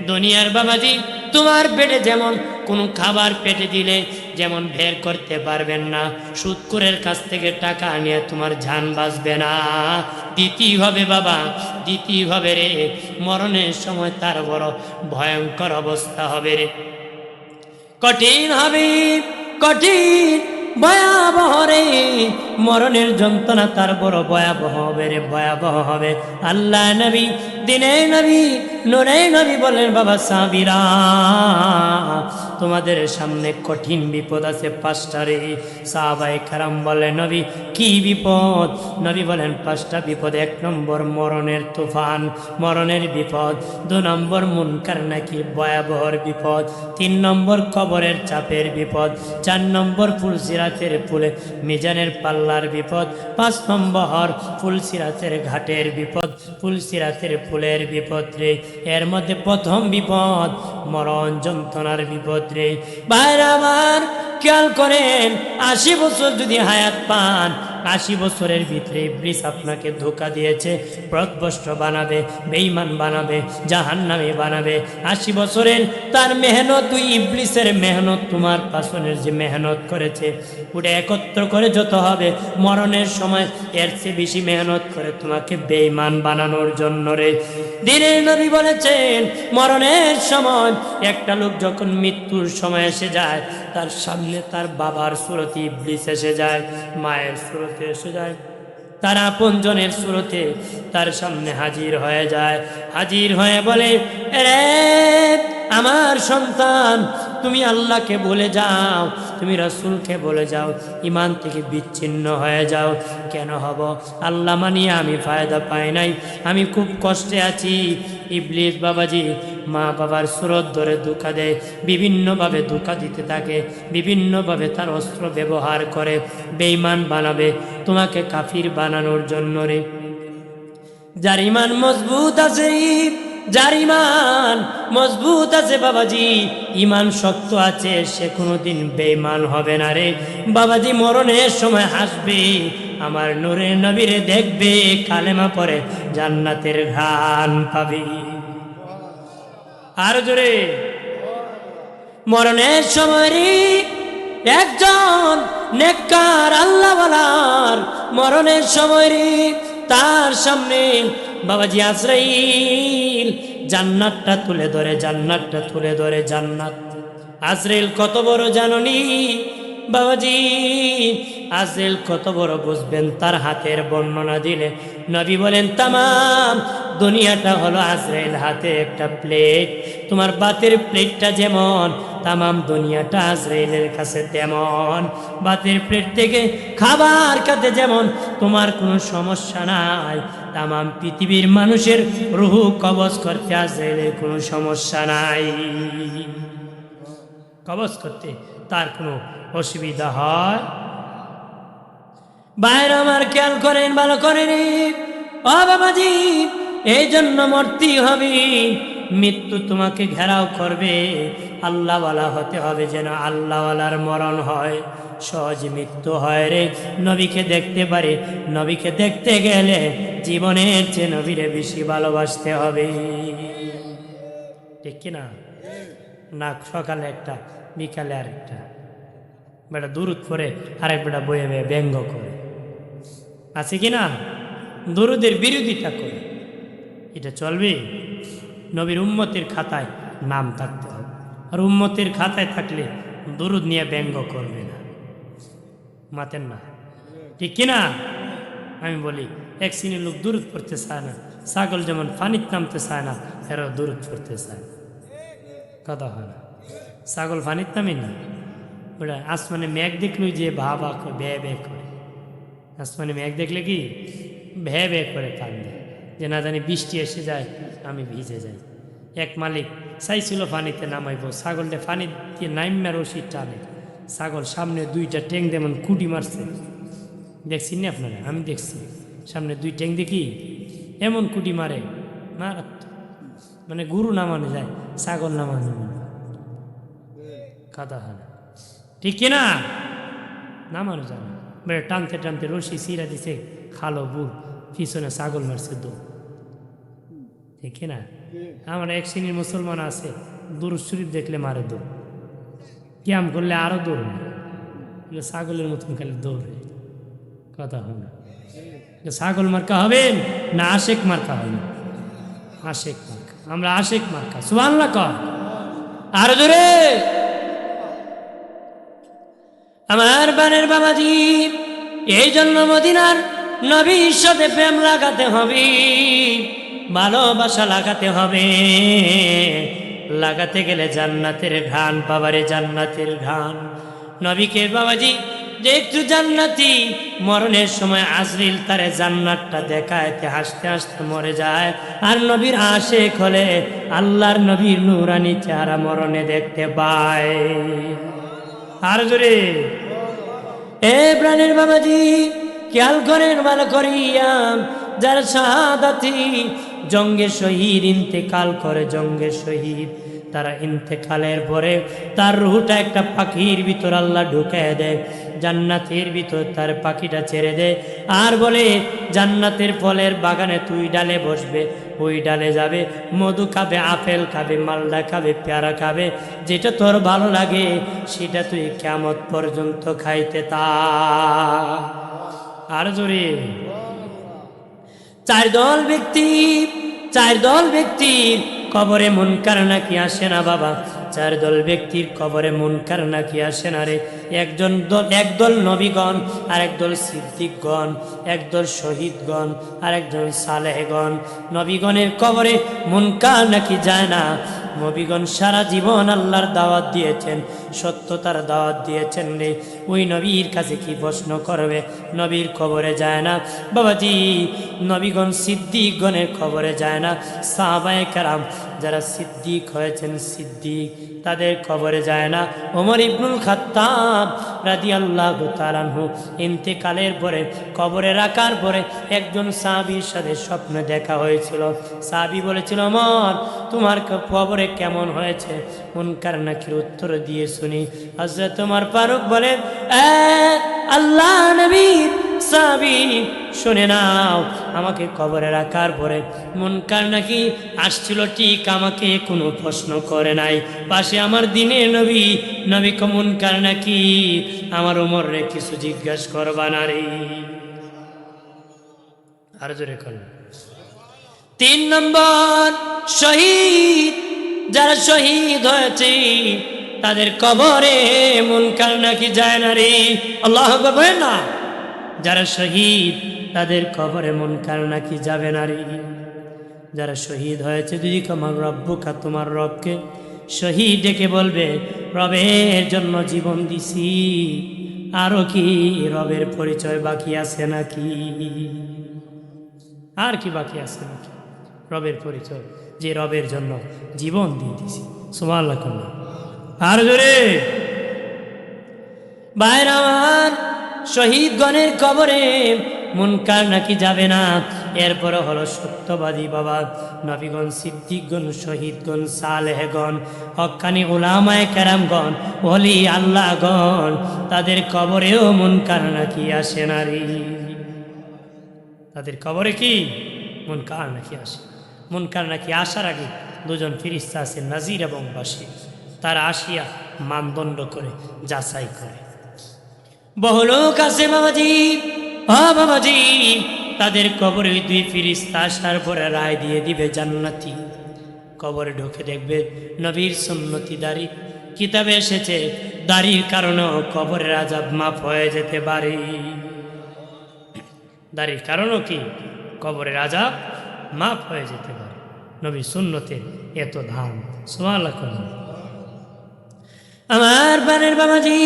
দুনিয়ার বাবাজি তোমার পেটে যেমন কোনো খাবার পেটে দিলে যেমন বের করতে পারবেন না, সুদকুরের কাছ থেকে টাকা নিয়ে তোমার জান বাঁচবে না। দিতেই হবে বাবা, দিতেই হবে রে। মরণের সময় তার বড় ভয়ঙ্কর অবস্থা হবে রে, কঠিন হবে, কঠিন ভয়াবহ রে। মরণের যন্ত্রণা তার বড় ভয়াবহ হবে রে, ভয়াবহ হবে। আল্লাহ নবী দিনে নবী নূরে নবী বলেন বাবা সাহাবীরা তোমাদের সামনে কঠিন বিপদ আছে 5টা রে। সাহাবায়ে কেরাম বলে নবী কি বিপদ? নবী বলেন 5টা বিপদ। 1 নম্বর মরণের তুফান, মরণের বিপদ। 2 নম্বর মুনকার নাকির ভয়াবহর বিপদ। 3 নম্বর কবরের চাপের বিপদ। 4 নম্বর ফুলসিরাতের ফুলে মিজানের পাল্লার বিপদ। 5 নম্বর ফুলসিরাতের ঘাটের বিপদ, ফুলসিরাতের ফুলের বিপদ রে। এর মধ্যে প্রথম বিপদ মরণ যন্ত্রণার বিপদ রে। ভাইরা আমার খেয়াল করেন 80 বছর যদি হায়াত পান, 80 বছরের ভিতরে ইবলিস আপনাকে ধোঁকা দিয়েছে, পথভ্রষ্ট বানাবে, বেঈমান বানাবে, জাহান্নামী বানাবে। 80 বছরের তার মেহনত, তুই ইবলিসের মেহনত, তোমার পাছনের যে মেহনত করেছে ওটা একত্র করে যত হবে, মরণের সময় এর চেয়ে বেশি মেহনত করে তোমাকে বেঈমান বানানোর জন্য রে। দিনের নবী বলেছেন, মরণের সময় একটা লোক যখন মৃত্যুর সময় এসে যায়, তার সামনে তার বাবার সুরতে ইবলিস এসে যায়, মায়ের সুরতে এসে যায়, তার আপনজনের সুরতে তার সামনে হাজির হয়ে যায়। হাজির হয়ে বলে, রে আমার সন্তান, তুমি আল্লাহকে বলে যাও, তুমি রাসূলকে বলে যাও, ঈমান থেকে বিচ্ছিন্ন হয়ে যাও। কেন হব? আল্লাহ মানিয়ে আমি ফায়দা পাই নাই, আমি খুব কষ্টে আছি। ইবলিস বাবাজি মা বাবার সুরত ধরে ধোঁকা দেয়, বিভিন্নভাবে ধোঁকা দিতে থাকে, বিভিন্নভাবে তার অস্ত্র ব্যবহার করে বেঈমান বানাবে, তোমাকে কাফির বানানোর জন্য রে। যার ঈমান মজবুত আছে, যার ঈমান মজবুত আছে বাবাজি, ঈমান শক্ত আছে, সে কোনোদিন বেঈমান হবে না রে বাবাজি। মরণের সময় হাসবে, আমার নূরের নবীরে দেখবে, কালেমা পড়ে জান্নাতের ঘ্রাণ পাবি। আর জোরে, মরণের সময় রে একজন নেককার আল্লাহওয়ালার মরণের সময় রে তার সামনে বাবাজি আজরাইল জান্নাতটা তুলে ধরে, জান্নাতটা তুলে ধরে। জান্নাত আজরাইল কত বড় জাননি বাবাজি, আজরাইল কত বড় বুঝবেন তার হাতের বর্ণনা দিলে। নবী বলেন, তামাম দুনিয়াটা হলো আজরাইল হাতে একটা প্লেট, তোমার বাতের প্লেটটা যেমন, তামাম দুনিয়াটা আজরাইলের কাছে তেমন। বাতের প্লেট থেকে খাবার খেতে যেমন তোমার কোনো সমস্যা নাই, তামাম পৃথিবীর মানুষের রূহ কবজ করতে আজরাইলের কোনো সমস্যা নাই, কবজ করতে তার কোনো অসুবিধা হয়। বাইরে আমার খেয়াল করেন, ভালো করেন ও বাবাজি, এই জন্য মরতেই হবে, মৃত্যু তোমাকে ঘেরাও করবে। আল্লাহওয়ালা হতে হবে, যেন আল্লাহওয়ালার মরণ হয়, সহজ মৃত্যু হয় রে। নবীকে দেখতে পারে, নবীকে দেখতে গেলে জীবনের চেয়ে নবীরে বেশি ভালোবাসতে হবে, ঠিক কিনা? না সকালে একটা, বিকালে আরেকটা, বেটা দুরুদ পড়ে, আরেক বেটা বয়ে বয়ে ব্যঙ্গ করে, আছে কিনা? দুরুদের বিরোধিতা করে, এটা চলবে? নবীর উম্মতের খাতায় নাম থাকতে হবে, আর উম্মতের খাতায় থাকলে দুরুদ নিয়ে ব্যঙ্গ করবে না, মাতেন না, ঠিক কিনা? আমি বলি, এক শ্রেণীর লোক দুরুদ পড়তে চায় না, ছাগল যেমন পানিতে নামতে চায় না, এরাও দুরুদ পড়তে চায়, কথা হয় না। ছাগল পানিতে নামে না, ওটা আসমানে মেঘ দেখলেই যে ভা ভা করে ব্যয় ব্যয় করে, আসমানে মেঘ দেখলে কি ভ্যা ভ্যা করে কান্দে, যে না জানি বৃষ্টি এসে যায় আমি ভিজে যাই। এক মালিক চাইছিল পানিতে নামাইব, ছাগলটা পানি দিয়ে নাইমা রশি টানে, ছাগল সামনে দুইটা ট্যাং যেমন কুটি মারছে, দেখছি না আপনারা? আমি দেখছি সামনে দুই ট্যাং দেখি এমন কুটি মারে, মারাত্মক, মানে গরু নামানো যায়, ছাগল নামানো কথা হয় না, ঠিক কিনা? নামানো যায় না, বেড়ে টানতে টানতে রশি সিরা দিছে, খালো বুড়, পিছনে ছাগল মারছে দৌড়, ঠিক কিনা? আমার এক শ্রেণীর মুসলমান আছে, দুরূদ শরীফ দেখলে মারে দৌড়, ক্যাম করলে আরো দৌড়, ছাগলের মতন খালি দৌড়ে, কথা হয় না। ছাগল মার্কা হবেন না আশেক মার্কা হবে? আশেক মার্কা, আমরা আশেক মার্কা, সুবহানাল্লাহ কর আর জোরে। আমার বানের বাবাজি, এই জন্য মদিনার নবীর সাথে প্রেম লাগাতে হবে, ভালোবাসা লাগাতে হবে, লাগাতে গেলে জান্নাতের ঘ্রাণ পাবারে, জান্নাতের ঘ্রাণ। নবীকে বাবাজি যে একটু জান্নাতি, মরণের সময় আজরিল তারে জান্নাতটা দেখাইতে হাসতে হাসতে মরে যায়, আর নবীর আশেক হলে আল্লাহর নবীর নূরানি চেহারা মরণে দেখতে পায়। আর জোরে এ প্রাণের বাবাজি খেয়াল করেন ভালো করিয়া, যারা শাহাদাতি জঙ্গে শহীদ ইন্তেকাল করে, জঙ্গে শহীদ তারা ইন্তেকালের পরে তার রুহটা একটা পাখির ভিতর আল্লাহ ঢুকায় দেয়, জান্নাতের ভিতর তার পাখিটা ছেড়ে দেয় আর বলে জান্নাতের ফলের বাগানে তুই ডালে বসবে, ওই ডালে যাবে, মধু খাবে, আপেল খাবে, মালদা খাবে, পেয়ারা খাবে, যেটা তোর ভালো লাগে সেটা তুই কিয়ামত পর্যন্ত খাইতে তা। আর জোরে চার দল ব্যক্তির কবরে মুনকার নাকি আসে না বাবা, চার দল ব্যক্তির কবরে মুনকার নাকি আসে না রে। একদল নবীগণ, আরেকদল সিদ্দিকগণ, একদল শহীদগণ, আরেকজন সালেহগণ। নবীগণের কবরে মুনকার নাকি যায় না। নবীগণ সারা জীবন আল্লাহর দাওয়াত দিয়েছেন, সত্যতার দাওয়াত দিয়েছেন রে। ওই নবীর কাছে কি প্রশ্ন করবে? নবীর কবরে যায় না বাবাজি। নবীগণ সিদ্দিকগণের কবরে যায় না। সাহাবায়ে কেরাম যারা সিদ্দিক হয়েছেন, সিদ্দিক তাদের কবরে যায় না। ওমর ইবনুল খাত্তাব রাদিয়াল্লাহু তাআলা আনহু ইন্তেকালের পরে কবরে রাখার পরে একজন সাহাবীর সাথে স্বপ্নে দেখা হয়েছিল। সাহাবী বলেছিল, ওমর তোমার কবরে কেমন হয়েছে? মুনকার নাকির উত্তর দিয়ে শুনি। হযরত ওমর ফারুক বলেন, আল্লাহ নবীর সাহাবী শুনে নাও, আমাকে কবরে রাখার পরে মুনকার নাকি আসছিল, ঠিক আমাকে কোনো প্রশ্ন করে নাই। পাশে আমার দিনের নবী মুনকার নাকি আমার ওমর রে কিছু জিজ্ঞাসা করবা না রে। আর জোরে কোন 3 নম্বর শহীদ, যারা শহীদ হয়েছে তাদের কবরে মুনকার নাকি যায় না রে। আল্লাহু আকবার বলেন না। যারা শহীদ তাদের কবরে মুনকার নাকি যাবে না রে। যারা শহীদ হয়েছে যদি আমার রব্বুকা, তোমার রবকে শহীদ ডেকে বলবে, রবের জন্য জীবন দিছি, আরো কি রবের পরিচয় বাকি আছে নাকি? আর কি বাকি আছে নাকি? রবের পরিচয়, যে রবের জন্য জীবন দিয়ে দিছি। সুবহানাল্লাহ কন্যা আর জোরে। ভাইরা আমার, শহীদগণের কবরে মুনকার নাকি যাবে না। এরপরে হলো সত্যবাদী বাবা, নবীগণ, সিদ্দিকগণ, শহীদগণ, সালেহগণ, হক্কানি উলামায়ে কেরামগণ, ওলি আল্লাহগণ, তাদের কবরেও মুনকার নাকি আসে না রে। তাদের কবরে কি মুনকার নাকি আসে? মুনকার নাকি আসার আগে দুজন ফেরেশতা আছে, নাজির এবং বাশীর। তারা আসিয়া মানদণ্ড করে, যাচাই করে। বহু লোক আছে বাবাজি, বাবাজি, তাদের কবরে ওই 2 ফেরেশতা আসার পরে রায় দিয়ে দিবে জান্নাতি। কবরে ঢুকে দেখবে নবীর সুন্নতি দাড়ি, কিতাবে এসেছে দাড়ির কারণেও কবরের আযাব মাফ হয়ে যেতে পারে। দাড়ির কারণও কি কবরের আযাব মাফ হয়ে যেতে পারে। নবীর সুন্নতের এত দাম। সুবহানাল্লাহ। আমার বানের বাবাজি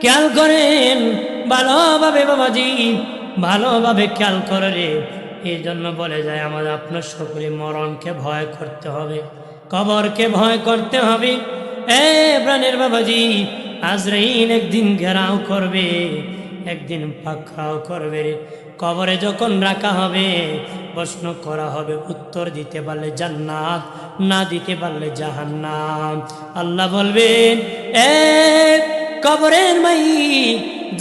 খেয়াল করেন ভালোভাবে, বাবাজি ভালোভাবে খেয়াল করে রে। এই জন্য বলে যায় আমাদের আপনার সকলে মরণকে ভয় করতে হবে, কবরকে ভয় করতে হবে। প্রাণের বাবাজি, আজরাইল একদিন ঘেরাও করবে, একদিন পাকড়াও করবে রে। কবরে যখন রাখা হবে, প্রশ্ন করা হবে, উত্তর দিতে পারলে জান্নাত, না দিতে পারলে জাহান্নাম। আল্লাহ বলবেন, কবরের মাই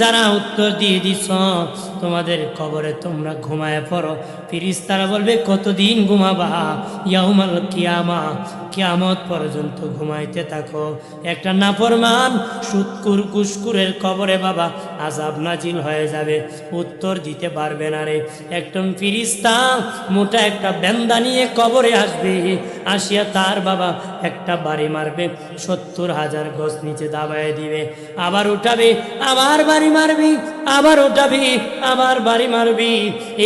যারা উত্তর দিয়ে দিছ, তোমাদের কবরে তোমরা ঘুমায় পড়ো। ফেরেশতারা বলবে, কতদিন ঘুমাবা? ইয়াউমাল কিয়ামা, কিয়ামত পর্যন্ত ঘুমাইতে থাকো। একটা নাফরমান সুৎকুর কুসকুরের কবরে বাবা আযাব নাজিল হয়ে যাবে, উত্তর দিতে পারবে না রে। একজন ফেরেশতা মোটা একটা বেন্দা নিয়ে কবরে আসবে, আসিয়া তার বাবা একটা বাড়ি মারবে, 70,000 গজ নিচে দাবায় দিবে, আবার উঠাবে, আবার বাড়ি মারবি, আবার উঠাবি, আবার বাড়ি মারবি।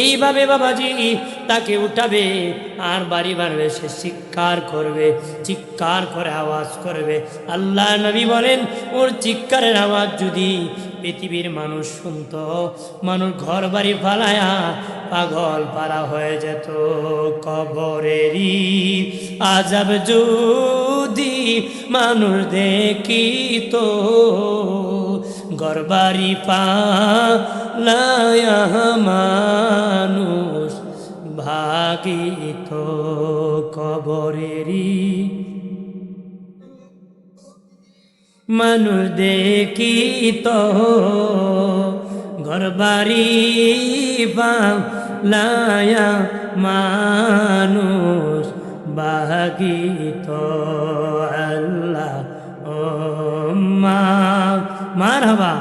এইভাবে বাবাজি তাকে উঠাবে আর বাড়ি মারবে। সে চিৎকার করবে, চিৎকার করে আওয়াজ করবে। আল্লাহ নবী বলেন, ওর চিৎকারের আওয়াজ যদি পৃথিবীর মানুষ শুনত, মানুষ ঘর বাড়ি ফালায়া পাগল পারা হয়ে যেত। কবরেরই আযাব যদি মানুষ দেখিত, ঘর বাড়ি পালায়া মানুষ ভাগিত। কবরেরই মানুষ দেখি তো ঘরবাড়ি বাংলায়া মানুষ বাগিত আল্লাহ ও মারহাবা।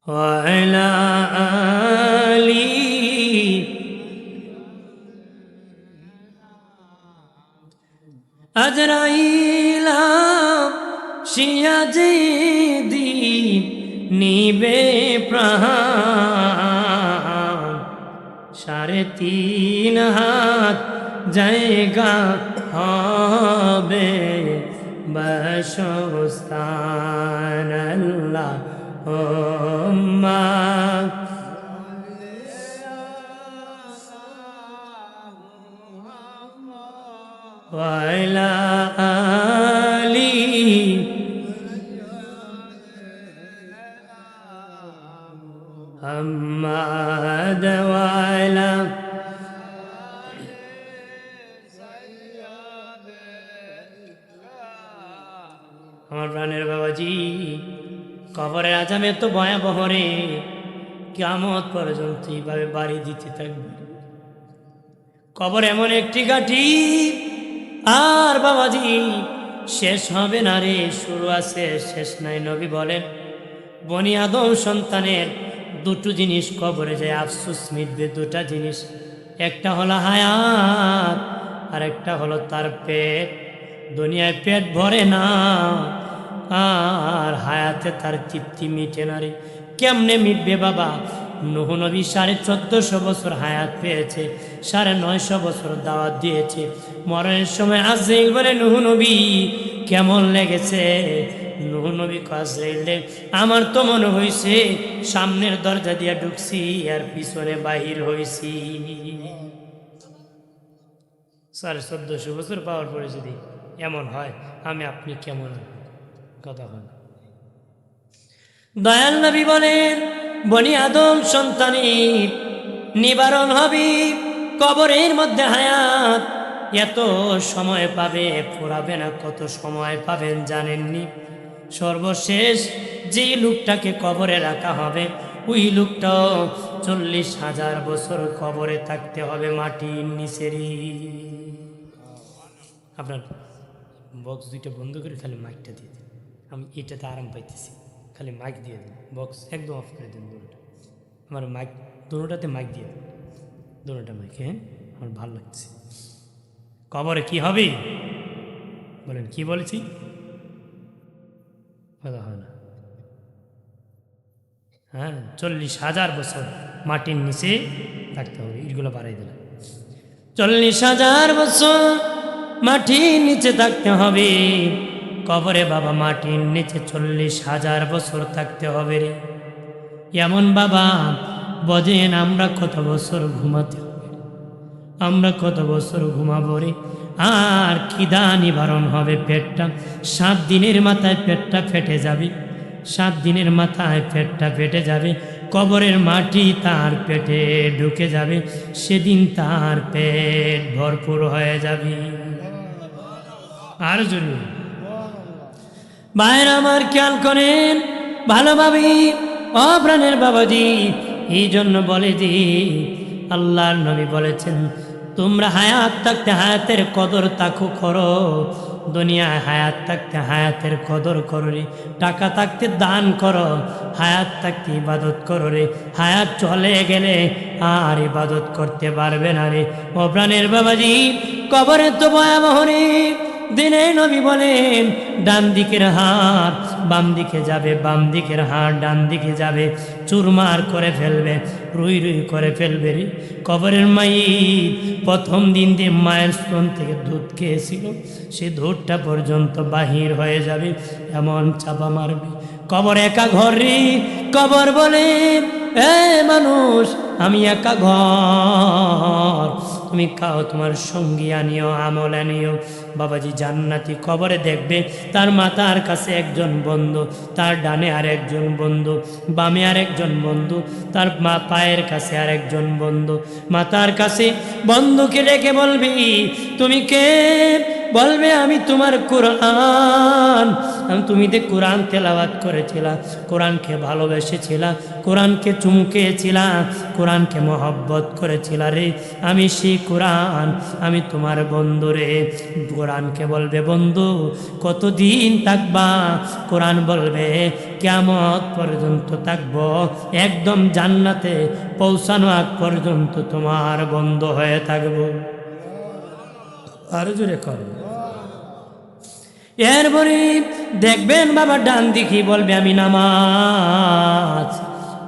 وعلى آله আজরাইল শিয়াজেদি নিবে প্রাণ 3.5 হাত জায়গা হবে বাসস্থান আল্লাহ وعلى آله محمد وعلى আমার প্রাণের বাবাজি কবরের আযাব এত ভয়াবহ রে, কিয়ামত পর্যন্ত এইভাবে বাড়ি দিতে থাকবে। কবর এমন একটি গাঠি, আর বাবাজি শেষ হবে না রে, শুরু আছে শেষ নাই। নবী বলেন বনি আদম সন্তানের দুটো জিনিস কবরে যায় আফসোস মিটবে, দুটা জিনিস, একটা হলো হায়াত আর একটা হলো তার পেট। দুনিয়ায় পেট ভরে না, আর হায়াতে তার তৃপ্তি মিটে না রে। কেমনে মিটবে বাবা? নূহ নবী 1450 বছর হায়াত পেয়েছে, 950 বছর দাওয়াত দিয়েছে। মরণের সময় আজরাইল বলে নূহ নবী কেমন লেগেছে? নূহ নবী আজরাইল আমার তো মনে হয়েছে সামনের দরজা দিয়ে ঢুকছি আর পিছনে বাহির হয়েছি। 1450 বছর পাওয়ার পরে যদি এমন হয়, আমি আপনি কেমন কথা হয়? দয়াল নবী বলেন বনি আদম সন্তানের নিবারণ হবে কবরের মধ্যে হায়াত। এত সময় পাবে, ফুরাবে না। কত সময় পাবেন জানেননি? সর্বশেষ যে লোকটাকে কবরে রাখা হবে, ওই লোকটাও 40,000 বছর কবরে থাকতে হবে মাটির নিচেরই। আপনার বক্স দুইটা বন্ধ করে খালি মাইকটা দিয়ে দিন, আমি এটাতে আরাম পাইতেছি। খালি মাইক দিয়ে দিন, বক্স একদম অফ করে দিন। দুটোটা আমার মাইক, দুটোটাতে মাইক দিয়ে দিন, দুটোটা মাইক। হ্যাঁ, আমার ভালো লাগছে। কবরে কি হবে বলেন? কি বলেছি? কথা হয় না। হ্যাঁ, 40,000 বছর মাটির নিচে থাকতে হবে। এইগুলো বাড়াই দিলাম। 40,000 বছর মাটির নিচে থাকতে হবে কবরে বাবা। মাটির নিচে 40,000 বছর থাকতে হবে রে। এমন বাবা বজেন আমরা কত বছর ঘুমাতে হবে, আমরা কত বছর ঘুমাবো রে। আর খিদা নিবারণ হবে পেটটা। 7 দিনের মাথায় পেটটা ফেটে যাবে, 7 দিনের মাথায় পেটটা ফেটে যাবে। কবরের মাটি তার পেটে ঢুকে যাবে, সেদিন তার পেট ভরপুর হয়ে যাবে। আর জরুরি ভাইরা আমার খেয়াল করেন ভালোভাবে, অপ্রাণের বাবাজি। এই জন্য বলে যে আল্লাহর নবী বলেছেন তোমরা হায়াত থাকতে হায়াতের কদর তাকু করো। দুনিয়ায় হায়াত থাকতে হায়াতের কদর করো রে। টাকা থাকতে দান করো, হায়াত থাকতে ইবাদত করো রে। হায়াত চলে গেলে আর ইবাদত করতে পারবে না রে। অপ্রাণের বাবাজি কবরে তো ভয়াবহ রে। দিনে নবী বলেন ডান দিকের হাত বাম দিকে যাবে, বাম দিকের হাত ডান দিকে যাবে, চুরমার করে ফেলবে, রুই রুই করে ফেলবে রে। কবরের মাইয়িত প্রথম দিন দিয়ে মায়ের স্তন থেকে দুধ খেয়েছিল, সে দুধটা পর্যন্ত বাহির হয়ে যাবে, এমন চাপা মারবে। কবর একা ঘর রে। কবর বলে এ মানুষ আমি একা ঘর, তুমি খাও, তোমার সঙ্গী আনিও, আমল আনিও। বাবাজি জান্নাতি কবরে দেখবে তার মাথার কাছে একজন বন্ধু, তার ডানে আর একজন বন্ধু, বামে আর একজন বন্ধু, তার পায়ের কাছে আর একজন বন্ধু। মাথার কাছে বন্ধুকে ডেকে বলবি তুমি কে? বলবে আমি তোমার কোরআন। তুমি যে কোরআন তেলাওয়াত করেছিলা, কোরআনকে ভালোবেসেছিলা, কোরআনকে চুমকেছিলা, কোরআনকে মহব্বত করেছিলা রে, আমি সেই কোরআন, আমি তোমার বন্ধু রে। কোরআনকে বলবে বন্ধু কতদিন থাকবা? কোরআন বলবে কিয়ামত পর্যন্ত থাকবো, একদম জান্নাতে পৌঁছানো আগ পর্যন্ত তোমার বন্ধু হয়ে থাকবো। আরো জোরে কর। এরপরে দেখবেন বাবা ডান দিকে বলবে আমি নামাজ।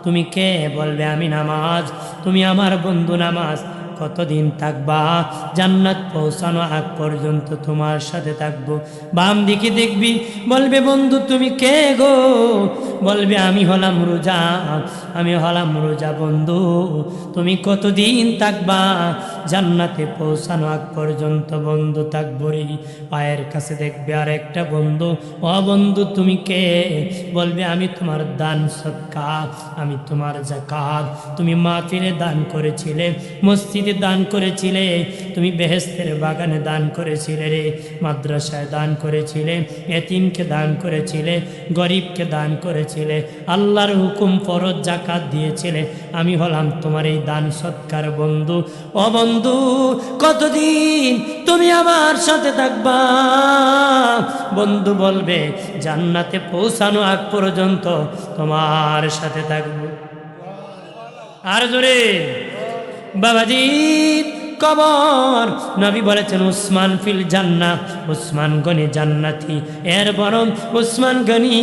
তুমি কে? বলবে আমি নামাজ। তুমি আমার বন্ধু নামাজ। কতদিন থাকবা? জান্নাত পৌঁছানো আগ পর্যন্ত তোমার সাথে থাকবো। বাম দিকে দেখবি, বলবে বন্ধু তুমি কে গো? বলবে আমি হলাম রোজা, আমি হলাম রোজা। বন্ধু তুমি কতদিন থাকবা? জান্নাতে পৌঁছানো আগ পর্যন্ত বন্ধু থাকবো রে। পায়ের কাছে দেখবে আর একটা বন্ধু, ও বন্ধু তুমি কে? বলবে আমি তোমার দান সদকা, আমি তোমার যাকাত। তুমি মাহফিলে দান করেছিলে, মসজিদে দান করেছিলে, তুমি বেহেশতের বাগানে দান করেছিলে রে, মাদ্রাসায় দান করেছিলে, এতিমকে দান করেছিলে, গরিবকে দান করেছিলে, আল্লাহর হুকুম ফরজ যাকাত দিয়েছিলে। আমি হলাম তোমার এই দান সৎকার বন্ধু। ও বন্ধু কতদিন তুমি আমার সাথে থাকবা? বন্ধু বলবে জান্নাতে পৌঁছানো আগ পর্যন্ত তোমার সাথে থাকবো। আর জোরে বাবাজি কবর, নবী বলেছেন উসমান ফিল জান্নাহ, উসমান গনি জান্নাতি। এর বরং উসমান গনি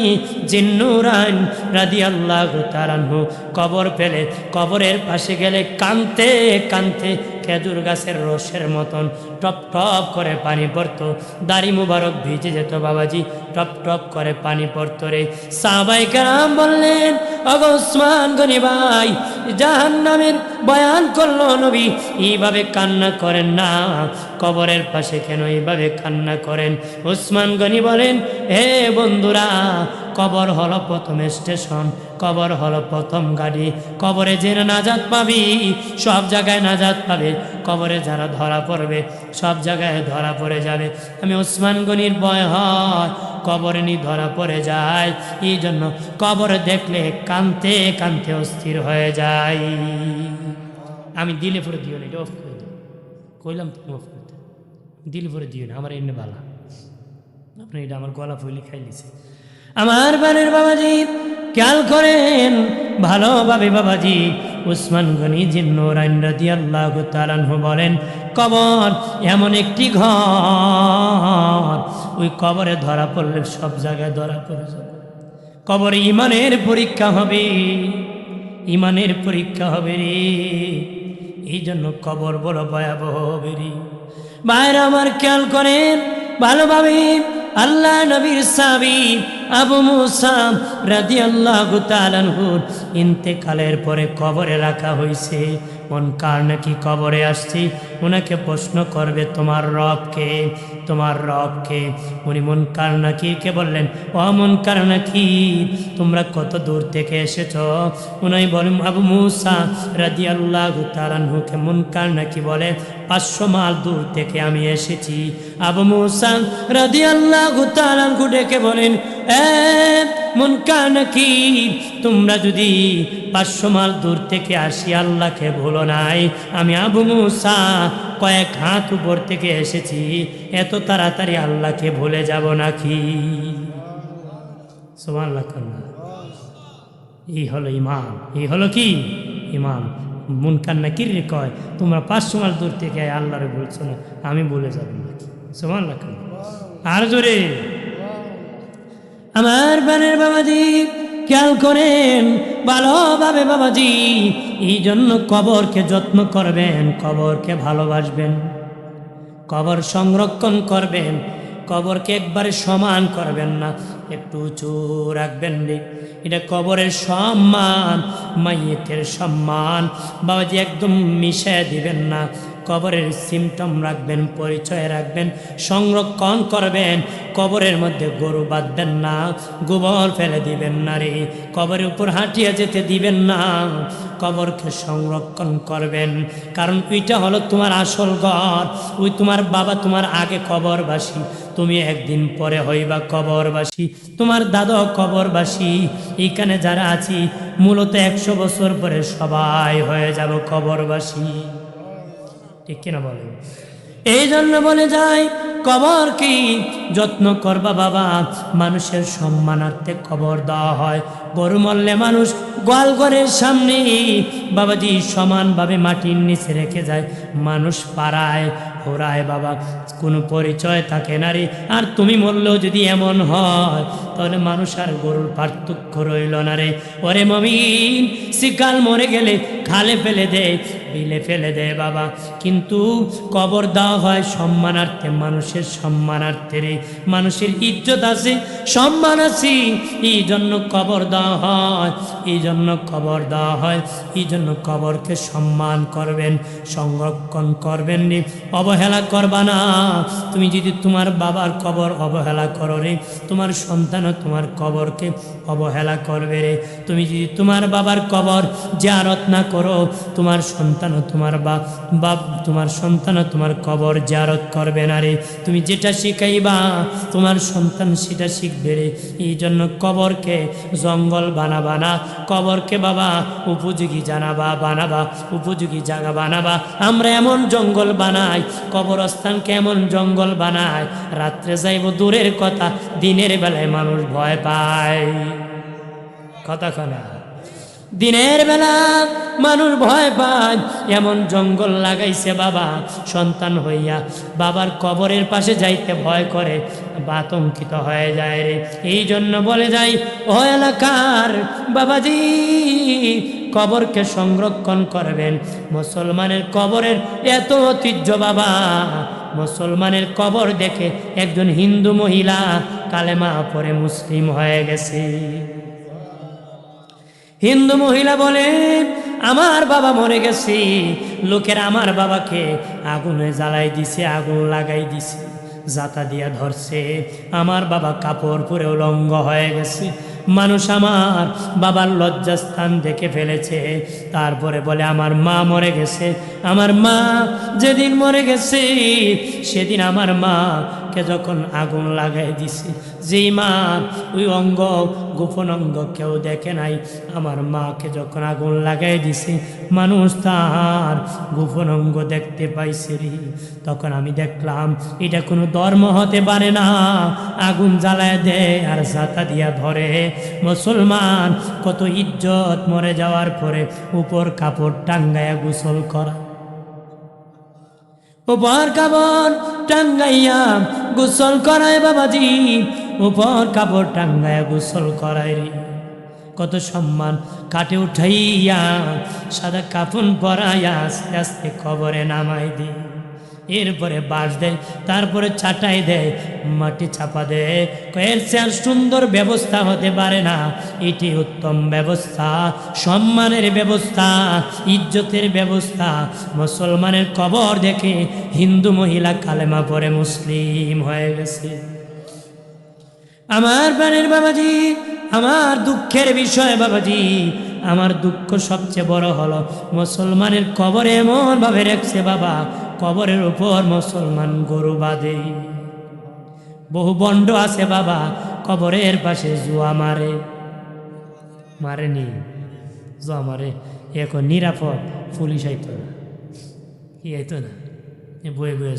জিন্নুরান রাদিয়াল্লাহু তাআলা আনহু কবর পেলে, কবরের পাশে গেলে কানতে কানতে খেজুর গাছের রসের মতন টপ টপ করে পানি পড়তো, দাড়ি মুবারক ভিজে যেত বাবাজি, টপ টপ করে পানি পড়তো রে। সাহাবায়ে কেরাম বললেন ওগো উসমান গনি ভাই, জাহান্নামের বয়ান করলো নবী, এইভাবে কান্না করেন না, কবরের পাশে কেন এইভাবে কান্না করেন? উসমান গনি বলেন হে বন্ধুরা, কবর হলো প্রথম স্টেশন, কবর হলো প্রথম গাড়ি। কবরে যে নাজাত পাবি সব জায়গায় নাজাত পাবে, কবরে যারা ধরা পড়বে সব জায়গায় ধরা পড়ে যাবে। আমি উসমান গনির ভয় হয় কবরে নি ধরা পড়ে যায়, এই জন্য কবর দেখলে কানতে কানতে অস্থির হয়ে যায়। আমি দিলে পরে দিও না, এটা অফ করে দিও, কইলাম তুমি অফ করতে, দিলে পরে দিও না, আমার এমনি বালা, আপনি এটা আমার গলা ফুলি খাইলিছে। আমার বানের বাবাজি খেয়াল করেন ভালোভাবে বাবাজি, উসমান গনি জিন্নুরাইন রাদিয়াল্লাহু তাআলা আনহু বলেন কবর এমন একটি ঘর, ওই কবরে ধরা পড়লে সব জায়গায় ধরা পড়ে যাবে। কবরে ইমানের পরীক্ষা হবে, ইমানের পরীক্ষা হবে রে, এই জন্য কবর বড় ভয়াবহ হবে রে। ভাইরা আমার খেয়াল করেন ভালোভাবে, আল্লাহ নবীর সাহাবী আবু মুসা রাদিয়াল্লাহু তাআলা আনহুর ইন্তেকালের পরে কবরে রাখা হয়েছে। মন কার নাকি কবরে আসছে, ওনাকে প্রশ্ন করবে তোমার রবকে, তোমার রবকে। উনি মন কার নাকি কে বললেন ও মন কার নাকি তোমরা কত দূর থেকে এসেছ? উনি বলেন আবু মুসা রাদিয়াল্লাহু তাআলা আনহুকে মন কার নাকি বলে 500 মাইল দূর থেকে আমি এসেছি। আবু মুসা রাদিয়াল্লাহু তাআলা আনহু ডেকে বলেন এ মুনকার নাকির, তোমরা যদি 500 মাইল দূর থেকে আসি আল্লাহকে ভুলো নাই, আমি আবু মুসা কয়েক হাত উপর থেকে এসেছি, এত তাড়াতাড়ি আল্লাহকে ভুলে যাব নাকি? সুবহানাল্লাহ। এই হলো ইমান, এই হলো কি ইমান। মুনকার নাকির রে কয় তোমরা 500 মাইল দূর থেকে আল্লাহরে বলছো না, আমি ভুলে যাব নাকি? সুবহানাল্লাহ। আর জোরে আমার বানের বাবাজি খেয়াল করেন ভালোভাবে বাবাজি, এই জন্য কবরকে যত্ন করবেন, কবরকে ভালোবাসবেন, কবর সংরক্ষণ করবেন, কবরকে একবারে সমান করবেন না। একটু উঁচু রাখবেন রে। এটা কবরের সম্মান, মাইয়েতের সম্মান বাবাজি একদম মিশিয়ে দিবেন না। কবরের সিমটম রাখবেন, পরিচয় রাখবেন, সংরক্ষণ করবেন। কবরের মধ্যে গরু বাঁধবেন না, গোবর ফেলে দিবেন না রে। কবরের উপর হাঁটিয়ে যেতে দিবেন না, কবরকে সংরক্ষণ করবেন। কারণ ওইটা হলো তোমার আসল ঘর। ওই তোমার বাবা তোমার আগে কবরবাসী, তুমি একদিন পরে হইবা কবরবাসী, তোমার দাদা কবরবাসী। এইখানে যারা আছি মূলত 100 বছর পরে সবাই হয়ে যাব কবরবাসী, ঠিক কিনা বলে? এই জন্য বলে যায় কবর কি যত্ন করবা বাবা। মানুষের সম্মানার্থে কবর দেওয়া হয়। গরু মরলে মানুষ গোয়াল ঘরের সামনে বাবাজি সমানভাবে মাটির নিচে রেখে যায়। মানুষ পাড়ায় হোরায় বাবা, কোনো পরিচয় থাকে না রে। আর তুমি মরলেও যদি এমন হয় তাহলে মানুষ আর গরুর পার্থক্য রইল না রে। ওরে মমিন, শিকাল মরে গেলে খালে ফেলে দে, বিলে ফেলে দে বাবা, কিন্তু কবর দেওয়া হয় সম্মানার্থে, মানুষের সম্মানার্থে রে। মানুষের ইজ্জত আছে, সম্মান আছে, এই জন্য কবর দেওয়া হয়, এই জন্য কবর দেওয়া হয়। এই জন্য কবরকে সম্মান করবেন, সংরক্ষণ করবেন রে, অবহেলা করবা না। তুমি যদি তোমার বাবার কবর অবহেলা করো রে, তোমার সন্তানও তোমার কবরকে অবহেলা করবে রে। তুমি যদি তোমার বাবার কবর জিয়ারত না করো, তোমার সন্তানও তোমার তোমার সন্তানও তোমার কবর জিয়ারত করবে না রে। তুমি যেটা শিখাইবা তোমার সন্তান সেটা শিখবে রে। এই জন্য কবরকে জঙ্গল বানাবা না, কবরকে বাবা উপযোগী বানাবা, উপযোগী জায়গা বানাবা। আমরা এমন জঙ্গল বানাই, কবরস্থানকে এমন জঙ্গল বানাই, রাত্রে যাইব দূরের কথা, দিনের বেলায় মানুষ ভয় পায়। কথা কনা, দিনের বেলা মানুষ ভয় পায়, এমন জঙ্গল লাগাইছে বাবা। সন্তান হইয়া বাবার কবরের পাশে যাইতে ভয় করে, আতঙ্কিত হয়ে যায় রে। এই জন্য বলে যাই ও এলাকার বাবাজি, কবরকে সংরক্ষণ করবেন। মুসলমানের কবরের এত ঐতিহ্য বাবা, মুসলমানের কবর দেখে একজন হিন্দু মহিলা কালেমা পড়ে মুসলিম হয়ে গেছে। হিন্দু মহিলা বলে আমার বাবা মরে গেছে, লোকের আমার বাবাকে আগুনে জ্বালাই দিছে, আগুন লাগাই দিছে, জাতা দিয়া ধরছে, আমার বাবা কাপড় পরে উলঙ্গ হয়ে গেছে। মানুষ আমার বাবার লজ্জাস্থান দেখে ফেলেছে। তারপরে বলে আমার মা মরে গেছে, আমার মা যেদিন মরে গেছে সেদিন আমার মাকে যখন আগুন লাগাই দিছে, যেই মা ওই অঙ্গ গোপন অঙ্গ কেউ দেখে নাই, আমার মাকে যখন আগুন লাগাই দিছে মানুষ তার গোপন অঙ্গ দেখতে পাইছে রে। তখন আমি দেখলাম এটা কোনো ধর্ম হতে পারে না, আগুন জ্বালায় দেয় আর জাতা দিয়া ধরে। মুসলমান কত ইজ্জত, মরে যাওয়ার পরে উপর কাপড় টাঙ্গাইয়া গোসল করা, উপর কাপড় টাঙ্গাইয়া গোসল করায় বাবাজি, উপর কাপড় টাঙ্গাইয়া গোসল করায় রে। কত সম্মান, কাটে উঠাইয়া সাদা কাফন পরাইয়া আস্তে আস্তে কবরে নামাই দি। এরপরে বাঁশ দেয়, তারপরে চাটাই দেয়, মাটি চাপা দেয়। এর চেয়ে সুন্দর ব্যবস্থা হতে পারে না। এটি উত্তম ব্যবস্থা, সম্মানের ব্যবস্থা, ইজ্জতের ব্যবস্থা। মুসলমানের কবর দেখে হিন্দু মহিলা কালেমা পড়ে মুসলিম হয়ে গেছে। আমার প্রাণের বাবাজি, আমার দুঃখের বিষয় বাবাজি, আমার দুঃখ সবচেয়ে বড় হলো মুসলমানের কবরে এমন ভাবে রেখেছে বাবা, কবরের উপর মুসলমান গরু বাঁধে। বহু বন্ড আছে বাবা, কবরের পাশে জুয়া মারে, মারেনি জুয়া মারে, এখন নিরাপদ পুলিশ আইতো না, কি আইতো না, বয়ে বয়ে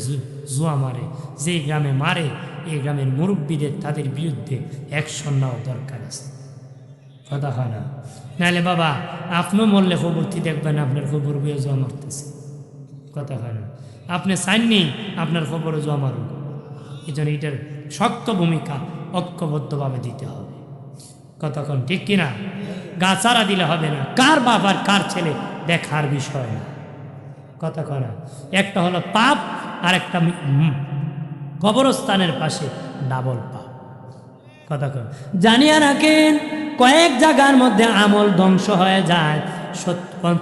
জুয়া মারে। যেই গ্রামে মারে এই গ্রামের মুরব্বীদের তাদের বিরুদ্ধে অ্যাকশন নেওয়া দরকার আছে। কথা হয় না, নাহলে বাবা আপনিও মরলে খবরটি দেখবেন আপনার খবর বয়ে জমা মারতেছে। কথা হয় না, আপনি চাননি আপনার খবরও জমা মারুন। এই জন্য এটার শক্ত ভূমিকা ঐক্যবদ্ধভাবে দিতে হবে। কতক্ষণ ঠিক কিনা? গাছারা দিলে হবে না, কার বাপ আর কার ছেলে দেখার বিষয় না। কথা কয় না, একটা হলো পাপ আর একটা কবরস্থানের পাশে ডাবল পাপ। কথা কর, জানিয়া রাখেন কয়েক জায়গার মধ্যে আমল ধ্বংস হয়ে যায়।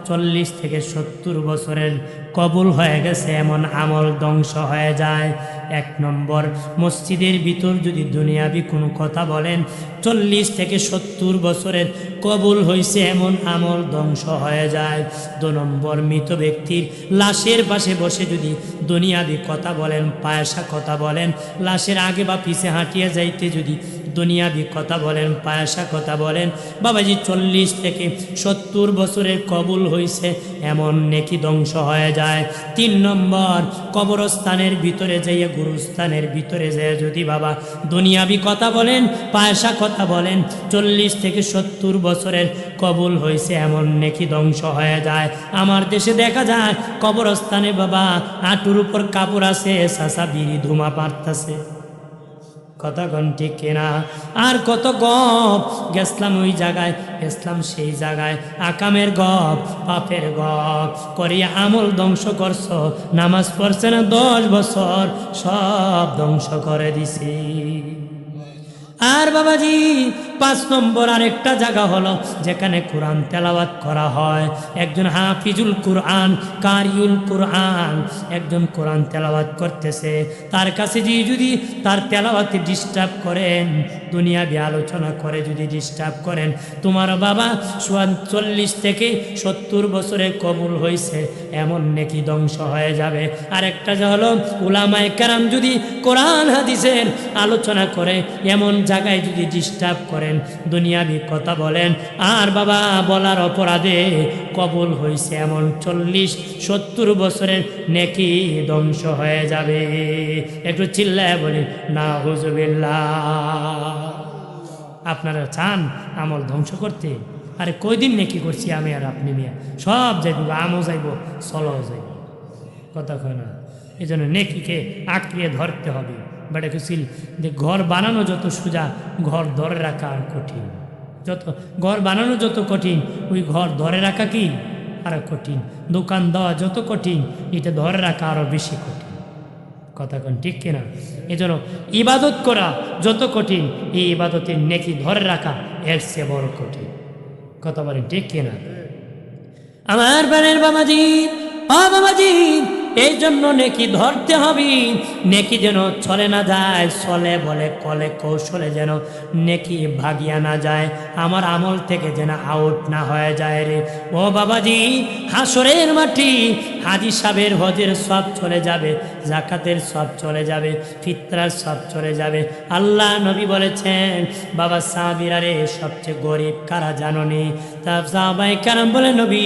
40 থেকে 70 বছরের কবুল হয়ে গেছে এমন আমল ধ্বংস হয়ে যায়। 1 নম্বর, মসজিদের ভিতর যদি দুনিয়াবি কোনো কথা বলেন, 40 থেকে 70 বছরের কবুল হয়েছে এমন আমল ধ্বংস হয়ে যায়। 2 নম্বর, মৃত ব্যক্তির লাশের পাশে বসে যদি দুনিয়াবি কথা বলেন, পায়সা কথা বলেন, লাশের আগে বা পিছে হাঁটিয়ে যাইতে যদি দুনিয়াবি কথা বলেন, পায়সা কথা বলেন, বাবাজি 40 থেকে 70 বছরের কবুল হয়েছে এমন নেকি ধ্বংস হয়ে যায়। 3 নম্বর, কবরস্থানের ভিতরে যাইয়া, গুরুস্থানের ভিতরে যাইয়া যদি বাবা দুনিয়াবি কথা বলেন, পায়সা কথা বলেন, 40 থেকে 70 বছরের কবুল হয়েছে এমন নেকি ধ্বংস হয়ে যায়। আমার দেশে দেখা যায় কবরস্থানে বাবা হাঁটুর উপর কাপড় আছে, সাসা বিড়ি ধুমা পারতাছে। কথা কন ঠিক কিনা? আর কত গপ গেছলাম ওই জায়গায়, গেছলাম সেই জায়গায়, আকামের গপ, পাপের গপ করিয়া আমল ধ্বংস করছো। নামাজ পড়ছে না 10 বছর, সব ধ্বংস করে দিছি। আর বাবাজি 5 নম্বর আরেকটা জায়গা হলো যেখানে কোরআন তেলাওয়াত করা হয়। একজন হাফিজুল কোরআন, কারিউল কোরআন, একজন কোরআন তেলাওয়াত করতেছে, তার কাছে যদি তার তেলাওয়াতে ডিস্টার্ব করেন, দুনিয়াবি আলোচনা করে যদি ডিস্টার্ব করেন, তোমার বাবা 40 থেকে 70 বছরে কবুল হয়েছে এমন নেকি ধ্বংস হয়ে যাবে। আরেকটা যা হলো উলামায়ে কেরাম যদি কোরআন হাদিসের আলোচনা করে এমন জায়গায় যদি ডিস্টার্ব করেন, দুনিয়াবি কথা বলেন, আর বাবা বলার অপরাধে কবুল হয়েছে এমন 40-70 বছরের নেকি ধ্বংস হয়ে যাবে। একটু চিল্লায় বলি নাউজুবিল্লাহ। আপনারা চান আমল ধ্বংস করতে? আরে কয়দিন নেকি করছি আমি আর আপনি মিয়া, সব যাইব, আমও যাইব, চলাও যাইব। কথা কয় না? এই জন্য নেকিকে আঁকড়িয়ে ধরতে হবে। বেটা কুছিল যে ঘর বানানো যত সোজা, ঘর ধরে রাখা আর কঠিন। যত ঘর বানানো যত কঠিন, ওই ঘর ধরে রাখা কি আরো কঠিন। দোকান দেওয়া যত কঠিন, এটা ধরে রাখা আরো বেশি কঠিন। কথা কোন ঠিক কিনা? এই জন্য ইবাদত করা যত কঠিন, এই ইবাদতের নেকি ধরে রাখা এর চেয়ে বড় কঠিন। কথা বলেন ঠিক কিনা? আমার বানের বাবাজি, বাবাজি, এই জন্য নেকি ধরতে হবে। নেকি যেন চলে না যায়, চলে বলে কলে কৌশলে যেন নেকি ভাগিয়া না যায়, আমার আমল থেকে যেন আউট না হয়ে যায় রে। ও বাবাজি, হাসরের মাটি হাজি সাহেবের হজের সব চলে যাবে, জাকাতের সব চলে যাবে, ফিতরার সব চলে যাবে। আল্লাহ নবী বলেছেন, বাবা সাহাবীরা রে, সবচেয়ে গরিব কারা জানোনি? তা সাহাবায়ে কেরাম বলে, নবী,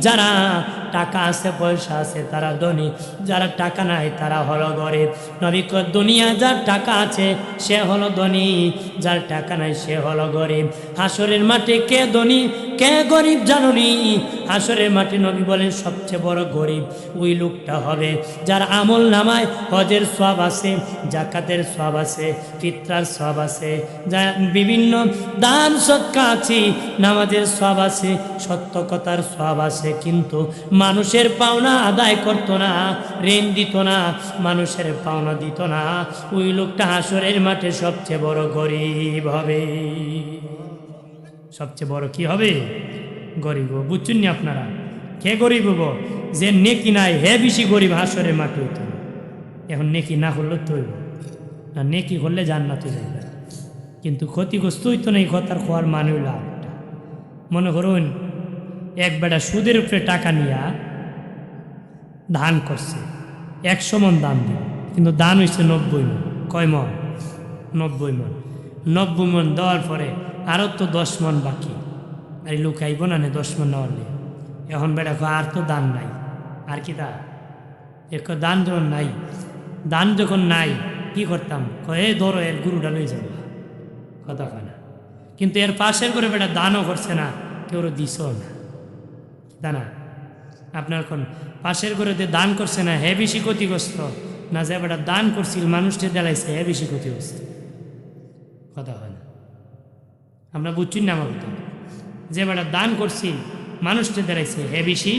যারা টাকা আছে পয়সা আছে তারা ধনী, যারা টাকা নাই তারা হলো গরিব। নবী কয়, দুনিয়া যার টাকা আছে সে হলো ধনী, যার টাকা নাই সে হলো গরিব। হাসরের মাঠে কে ধনী কে গরিব জানোনি? হাসরের মাঠে নবী বলেন সবচেয়ে বড় গরিব ওই লোকটা হবে যার আমল নামায় হজের সওয়াব আছে, জাকাতের সওয়াব আছে, ফিতরার সওয়াব আছে, যা বিভিন্ন দান সদকা আছে, নামাজের সওয়াব আছে, সত্য কথার সওয়াব আছে, কিন্তু মানুষের পাওনা আদায় করতো না, ঋণ দিত না, মানুষের পাওনা দিত না। ওই লোকটা হাসরের মাঠে সবচেয়ে বড় গরিব হবে। সবচেয়ে বড় কি হবে? গরিব। বুঝছেন নি আপনারা? কে গরিব হবো? যে নেকি নাই হে বেশি গরিব হাসরের মাঠে হইত। এখন নেকি না হলে তো হইব না, নেকি হলে জান্নাতে যাইবে, কিন্তু ক্ষতিগ্রস্ত হইতো না। এই কথার খোয়ার মানে হইল আরেকটা। মনে করুন এক বেটা সুদের উপরে টাকা নিয়া ধান করছে, 100 মন দান দিল, কিন্তু দান হয়েছে 90 মন। কয় মন? 90 মন। 90 মন দেওয়ার পরে আরও তো 10 মন বাকি, আর লোক আইব না 10 মন নেওয়ালে। এখন বেটা আর তো দান নাই, আর কি দা এক দান যখন নাই, দান যখন নাই কি করতাম? কয়ে ধরো এর গুরুটা লই যাবো। কথা কয় না? কিন্তু এর পাশের করে বেটা দানও করছে না, কেউ দিস না, তা না? আপনার কোন পাশের করে দান করছে না, হে বেশি ক্ষতিগ্রস্ত না? যে বেটা দান করছিল মানুষকে দেলাইছে, হে বেশি ক্ষতিগ্রস্ত। কথা হয় না? আমরা বুঝছি না আমার কথা? যে বেটা দান করছিল মানুষকে দেলাইছে, হে বেশি